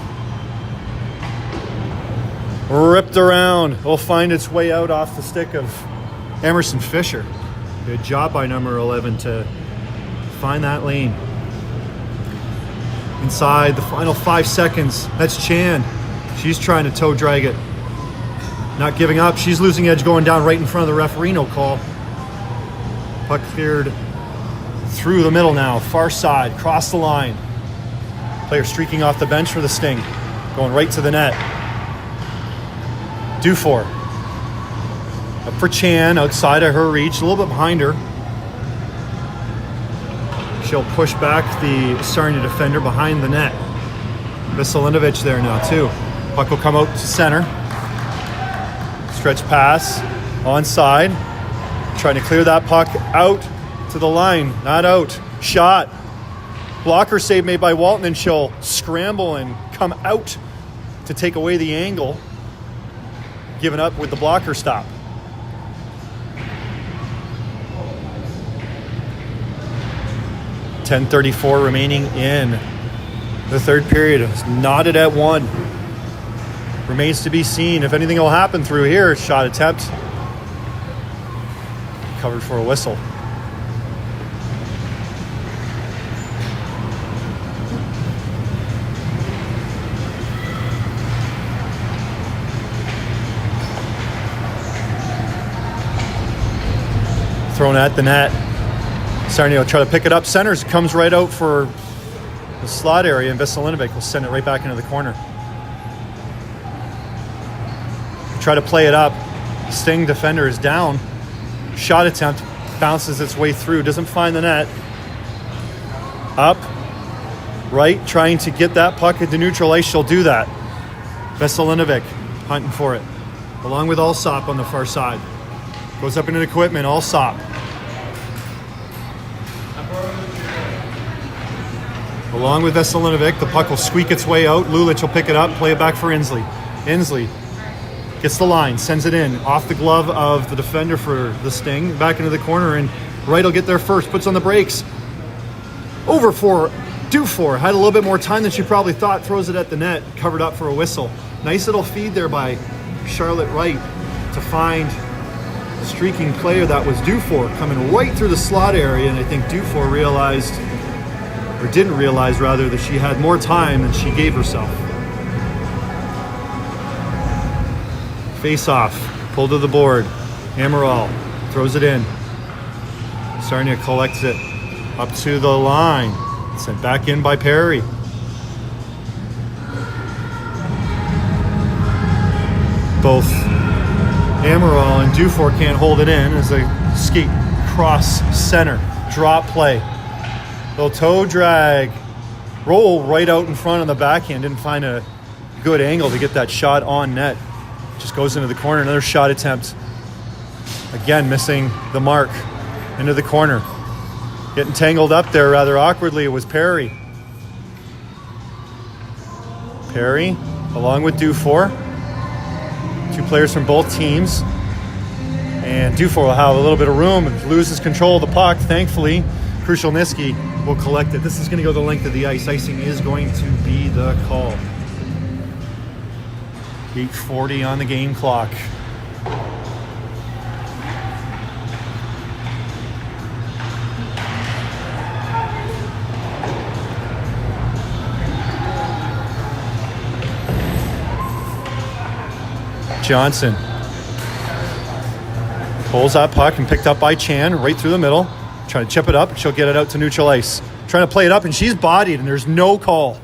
Ripped around. It'll find its way out off the stick of Emerson Fisher. Good job by number 11 to find that lane. Inside the final 5 seconds. That's Chan. She's trying to toe drag it. Not giving up. She's losing edge going down right in front of the referee. No call. Puck cleared through the middle now. Far side. Cross the line. Player streaking off the bench for the Sting. Going right to the net. Dufour. Up for Chan. Outside of her reach. A little bit behind her. She'll push back the Sarnia defender behind the net. Veselinovic there now too. Puck will come out to center. Stretch pass. Onside. Trying to clear that puck out to the line. Not out. Shot. Blocker save made by Walton, and she'll scramble and come out to take away the angle. Giving up with the blocker stop. .10:34 remaining in the third period. It's knotted at 1. Remains to be seen if anything will happen through here. Shot attempt. Covered for a whistle. Thrown at the net. Sarnia will try to pick it up. Centers comes right out for the slot area, and Veselinovic will send it right back into the corner. Try to play it up. Sting defender is down. Shot attempt bounces its way through. Doesn't find the net. Up. Right. Trying to get that puck into neutral ice. She'll do that. Veselinovic hunting for it. Along with Alsop on the far side. Goes up into the equipment. Alsop. Along with Veselinovic, the puck will squeak its way out. Lulich will pick it up, play it back for Inslee. Inslee gets the line, sends it in, off the glove of the defender for the Sting, back into the corner, and Wright will get there first, puts on the brakes. Over for Dufour, had a little bit more time than she probably thought, throws it at the net, covered up for a whistle. Nice little feed there by Charlotte Wright to find the streaking player that was Dufour, coming right through the slot area, and I think Dufour realized, or didn't realize rather, that she had more time than she gave herself. Face off, pulled to the board. Amaral throws it in. Sarnia collects it up to the line. Sent back in by Perry. Both Amaral and Dufour can't hold it in as they skate cross center. Drop play. Little toe drag. Roll right out in front on the backhand. Didn't find a good angle to get that shot on net. Just goes into the corner. Another shot attempt. Again, missing the mark. Into the corner. Getting tangled up there rather awkwardly. It was Perry. Perry, along with Dufour. Two players from both teams. And Dufour will have a little bit of room and loses control of the puck. Thankfully, Krushelnyski will collect it. This is going to go the length of the ice. Icing is going to be the call. 8:40 on the game clock. Johnson pulls that puck and picked up by Chan right through the middle. Trying to chip it up. She'll get it out to neutral ice. Trying to play it up, and she's bodied, and there's no call.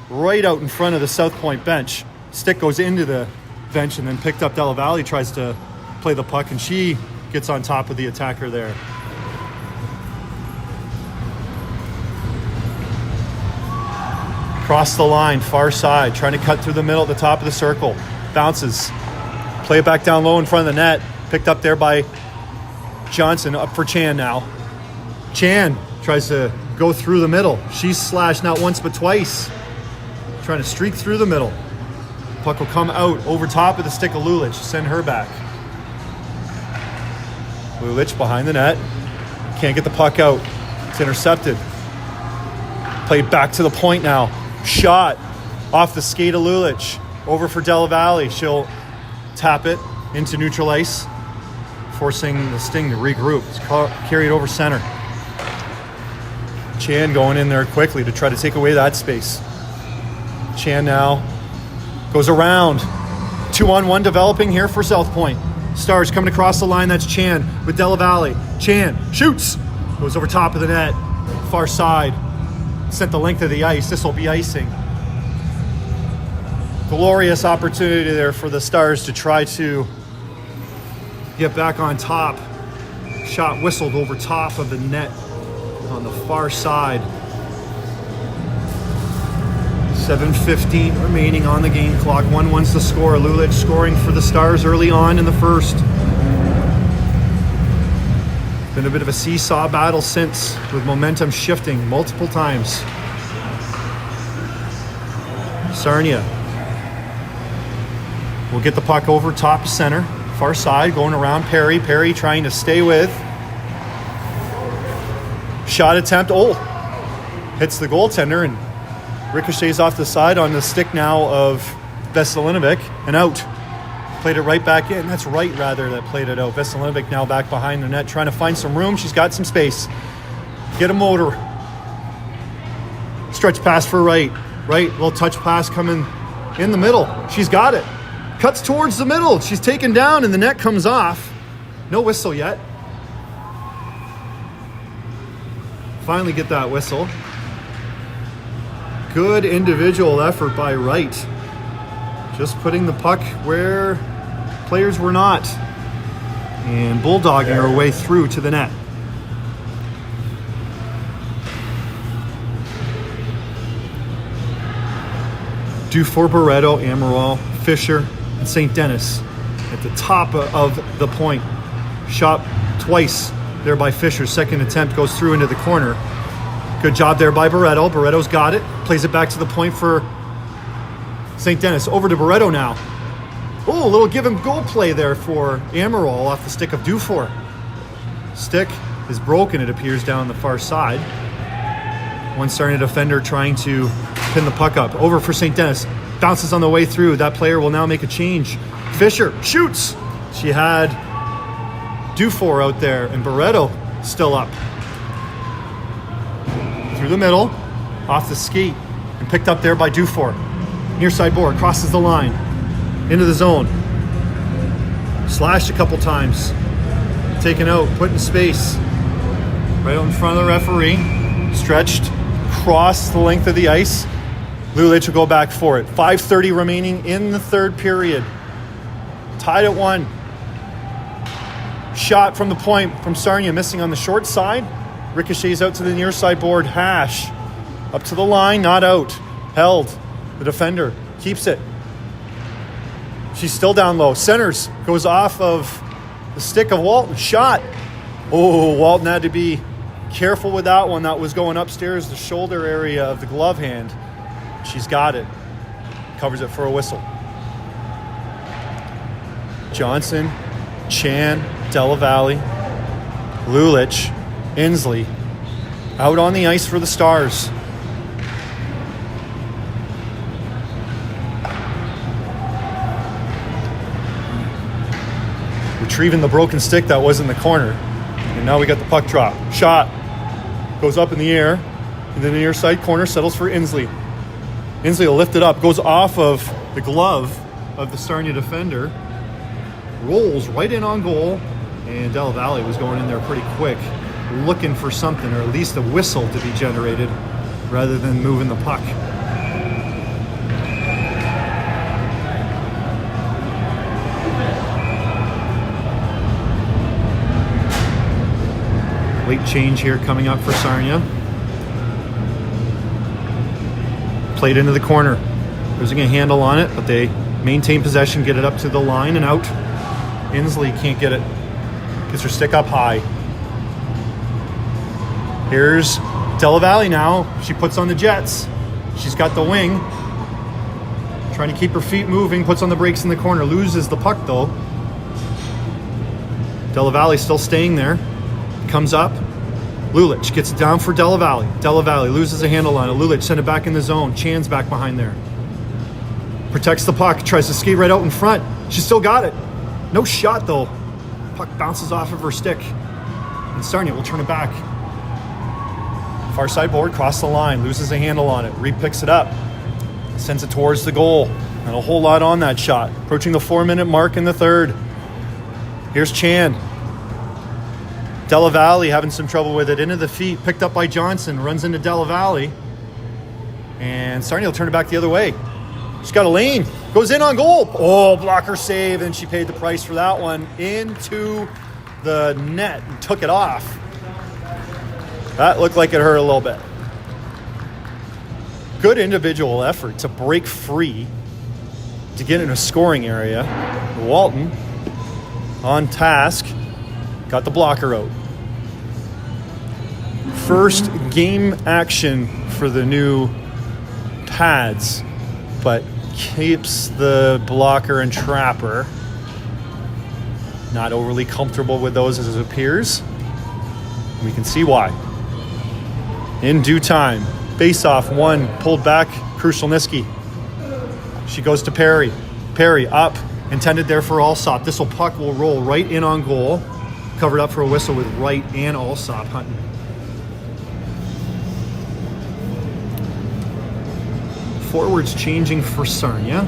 Right out in front of the Southpoint bench. Stick goes into the bench and then picked up. Della Valle tries to play the puck, and she gets on top of the attacker there. Cross the line, far side, trying to cut through the middle at the top of the circle. Bounces. Play it back down low in front of the net. Picked up there by Johnson. Up for Chan now. Chan tries to go through the middle. She's slashed not once but twice. Trying to streak through the middle. Puck will come out over top of the stick of Lulich. Send her back. Lulich behind the net. Can't get the puck out. It's intercepted. Played back to the point now. Shot off the skate of Lulich. Over for Della Valle. She'll tap it into neutral ice, forcing the Sting to regroup. It's carried over center. Chan going in there quickly to try to take away that space. Chan now goes around. 2-on-1 developing here for Southpoint. Stars coming across the line. That's Chan with Della Valle. Chan shoots. Goes over top of the net. Far side. Sent the length of the ice. This will be icing. Glorious opportunity there for the Stars to try to get back on top. Shot whistled over top of the net on the far side. 7:15 remaining on the game clock. 1-1's the score. Lulich scoring for the Stars early on in the first. Been a bit of a seesaw battle since, with momentum shifting multiple times. Sarnia will get the puck over top of center. Far side, going around Perry. Perry trying to stay with. Shot attempt. Oh! Hits the goaltender and ricochets off the side on the stick now of Veselinovic and out. Played it right back in. That's right, rather, that played it out. Veselinovic now back behind the net, trying to find some room. She's got some space. Get a motor. Stretch pass for right. Right, little touch pass coming in the middle. She's got it. Cuts towards the middle. She's taken down and the net comes off. No whistle yet. Finally get that whistle. Good individual effort by Wright. Just putting the puck where players were not. And bulldogging her way through to the net. Dufour, Barreto, Amaral, Fisher, and St. Denis at the top of the point. Shot twice there by Fisher. Second attempt goes through into the corner. Good job there by Barreto. Barreto's got it. Plays it back to the point for St. Denis. Over to Barreto now. Oh, a little give and go play there for Amaral off the stick of Dufour. Stick is broken, it appears, down the far side. One Sarnia defender trying to pin the puck up. Over for St. Denis. Bounces on the way through. That player will now make a change. Fisher shoots. She had Dufour out there and Barreto still up. Through the middle, off the skate, and picked up there by Dufour. Near side board, crosses the line, into the zone. Slashed a couple times. Taken out, put in space. Right out in front of the referee. Stretched, crossed the length of the ice. Lulich will go back for it. 5:30 remaining in the third period. Tied at 1. Shot from the point from Sarnia, missing on the short side. Ricochets out to the near side board. Hash up to the line, not out. Held. The defender keeps it. She's still down low. Centers, goes off of the stick of Walton. Shot. Oh, Walton had to be careful with that one. That was going upstairs, the shoulder area of the glove hand. She's got it. Covers it for a whistle. Johnson, Chan, Della Valle, Lulich, Inslee out on the ice for the Stars. Retrieving the broken stick that was in the corner. And now we got the puck drop. Shot. Goes up in the air. And then the near side corner settles for Inslee. Inslee will lift it up. Goes off of the glove of the Sarnia defender. Rolls right in on goal. And Della Valle was going in there pretty quick, looking for something, or at least a whistle to be generated, rather than moving the puck. Late change here coming up for Sarnia. played into the corner. Losing a handle on it, but they maintain possession, get it up to the line and out. Inslee can't get it. Gets her stick up high. Here's Della Valle now. She puts on the Jets. She's got the wing. Trying to keep her feet moving, puts on the brakes in the corner. Loses the puck though. Della Valle still staying there. Comes up. Lulich gets it down for Della Valle. Della Valle loses a handle on it. Lulich send it back in the zone. Chan's back behind there. Protects the puck. Tries to skate right out in front. She still got it. No shot though. Puck bounces off of her stick. And Sarnia will turn it back. Far side board, cross the line. Loses a handle on it. Reed picks it up. Sends it towards the goal. Not a whole lot on that shot. Approaching the 4-minute mark in the third. Here's Chan. Della Valle having some trouble with it. Into the feet. Picked up by Johnson. Runs into Della Valle. And Sarnia will turn it back the other way. She's got a lane. Goes in on goal. Oh, blocker save. And she paid the price for that one. Into the net and took it off. That looked like it hurt a little bit. Good individual effort to break free to get in a scoring area. Walton on task. Got the blocker out. First game action for the new pads, but keeps the blocker and trapper. Not overly comfortable with those as it appears. We can see why. In due time. Face-off, one, pulled back, Krushelnyski. She goes to Perry. Perry up, intended there for Alsop. This puck will roll right in on goal. Covered up for a whistle with Wright and Alsop hunting. Forwards changing for Sarnia.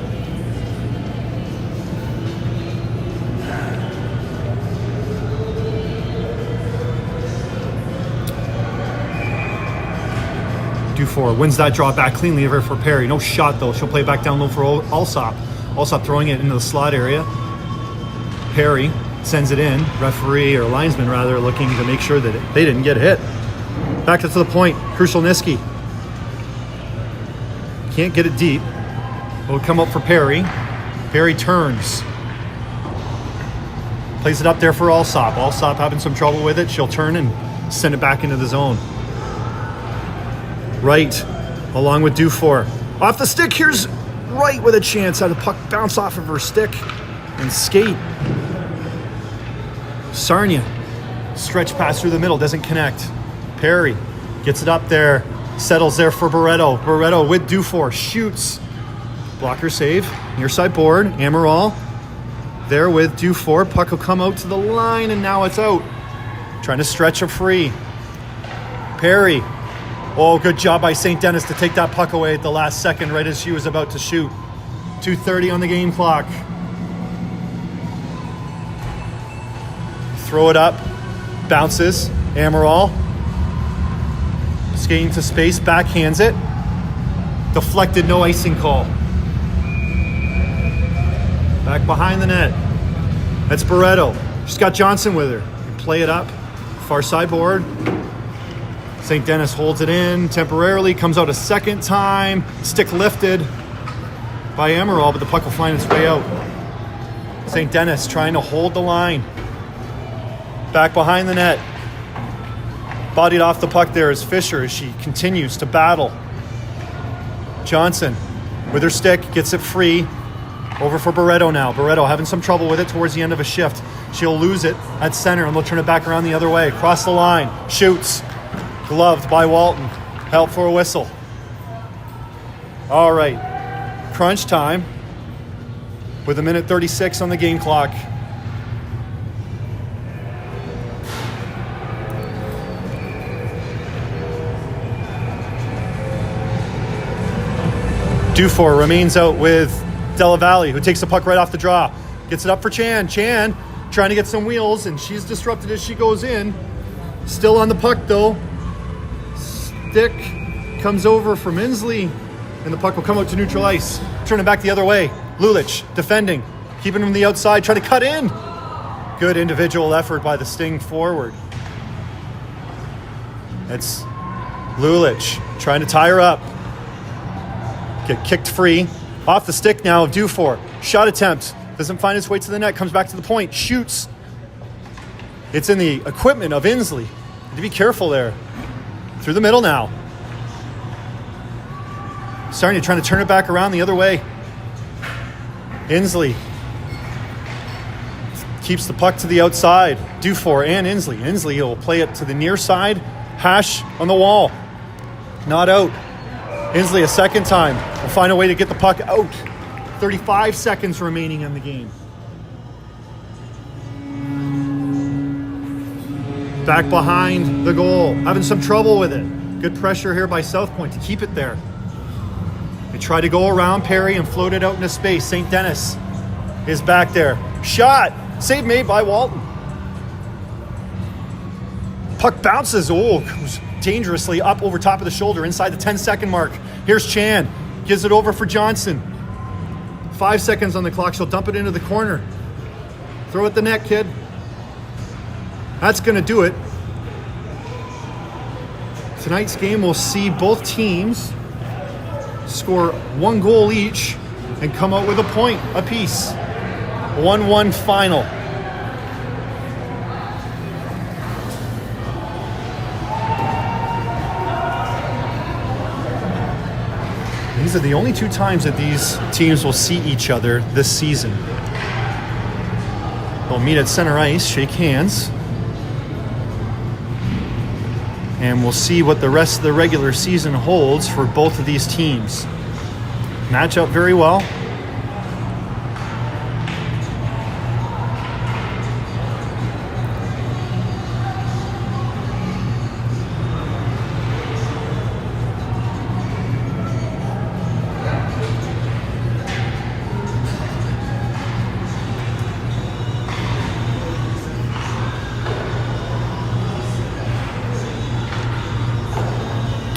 Dufour wins that draw back cleanly over for Perry. No shot though. She'll play back down low for Alsop. Alsop throwing it into the slot area. Perry sends it in. Referee or linesman rather looking to make sure that they didn't get hit. Back to the point. Krushelnyski. Can't get it deep. It'll come up for Perry. Perry turns. Plays it up there for Alsop. Alsop having some trouble with it. She'll turn and send it back into the zone. Wright, along with Dufour. Off the stick, here's Wright with a chance. Had the puck bounce off of her stick and skate. Sarnia, stretch pass through the middle, doesn't connect. Perry gets it up there, settles there for Barreto. Barreto with Dufour, shoots. Blocker save, near side board. Amaral there with Dufour. Puck will come out to the line, and now it's out. Trying to stretch her free. Perry. Oh, good job by St. Denis to take that puck away at the last second right as she was about to shoot. 2:30 on the game clock. Throw it up. Bounces. Amaral. Skating to space. Backhands it. Deflected. No icing call. Back behind the net. That's Barreto. She's got Johnson with her. Play it up. Far side board. St. Denis holds it in temporarily, comes out a second time, stick lifted by Amaral, but the puck will find its way out. St. Denis trying to hold the line. Back behind the net. Bodied off the puck there is Fisher as she continues to battle. Johnson with her stick, gets it free. Over for Barreto now. Barreto having some trouble with it towards the end of a shift. She'll lose it at center and they'll turn it back around the other way. Across the line, shoots. Gloved by Walton. Help for a whistle. All right. Crunch time with 1:36 on the game clock. Dufour remains out with Della Valle, who takes the puck right off the draw. Gets it up for Chan. Chan trying to get some wheels, and she's disrupted as she goes in. Still on the puck, though. Stick comes over from Inslee, and the puck will come out to neutral ice. Turn it back the other way. Lulich defending, keeping him on the outside, trying to cut in. Good individual effort by the Sting forward. It's Lulich trying to tie her up. get kicked free. Off the stick now of Dufour. Shot attempt. Doesn't find its way to the net. Comes back to the point. Shoots. It's in the equipment of Inslee. Need to be careful there. Through the middle now. Sarnia trying to turn it back around the other way. Inslee keeps the puck to the outside. Dufour and Inslee. Inslee will play it to the near side. Hash on the wall. Not out. Inslee a second time. Will find a way to get the puck out. 35 seconds remaining in the game. Back behind the goal. Having some trouble with it. Good pressure here by Southpoint to keep it there. They try to go around Perry and float it out into space. St. Denis is back there. Shot. Save made by Walton. Puck bounces. Oh, goes dangerously up over top of the shoulder inside the 10-second mark. Here's Chan. Gives it over for Johnson. 5 seconds on the clock. She'll dump it into the corner. Throw it the net, kid. That's going to do it. Tonight's game will see both teams score 1 goal each and come out with a point apiece. 1-1 final. These are the only 2 times that these teams will see each other this season. They'll meet at center ice, shake hands, and we'll see what the rest of the regular season holds for both of these teams. Match up very well.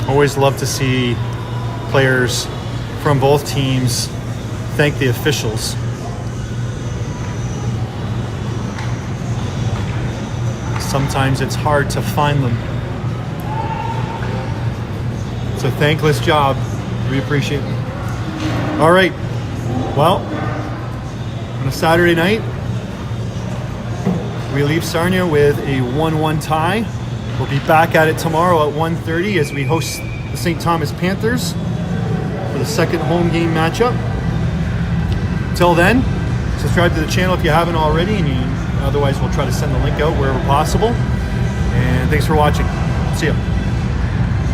Always love to see players from both teams thank the officials. Sometimes it's hard to find them. It's a thankless job. We appreciate it. All right. Well, on a Saturday night, we leave Sarnia with a 1-1 tie. We'll be back at it tomorrow at 1:30 as we host the St. Thomas Panthers for the second home game matchup. Till then, subscribe to the channel if you haven't already, and otherwise we'll try to send the link out wherever possible. And thanks for watching. See ya.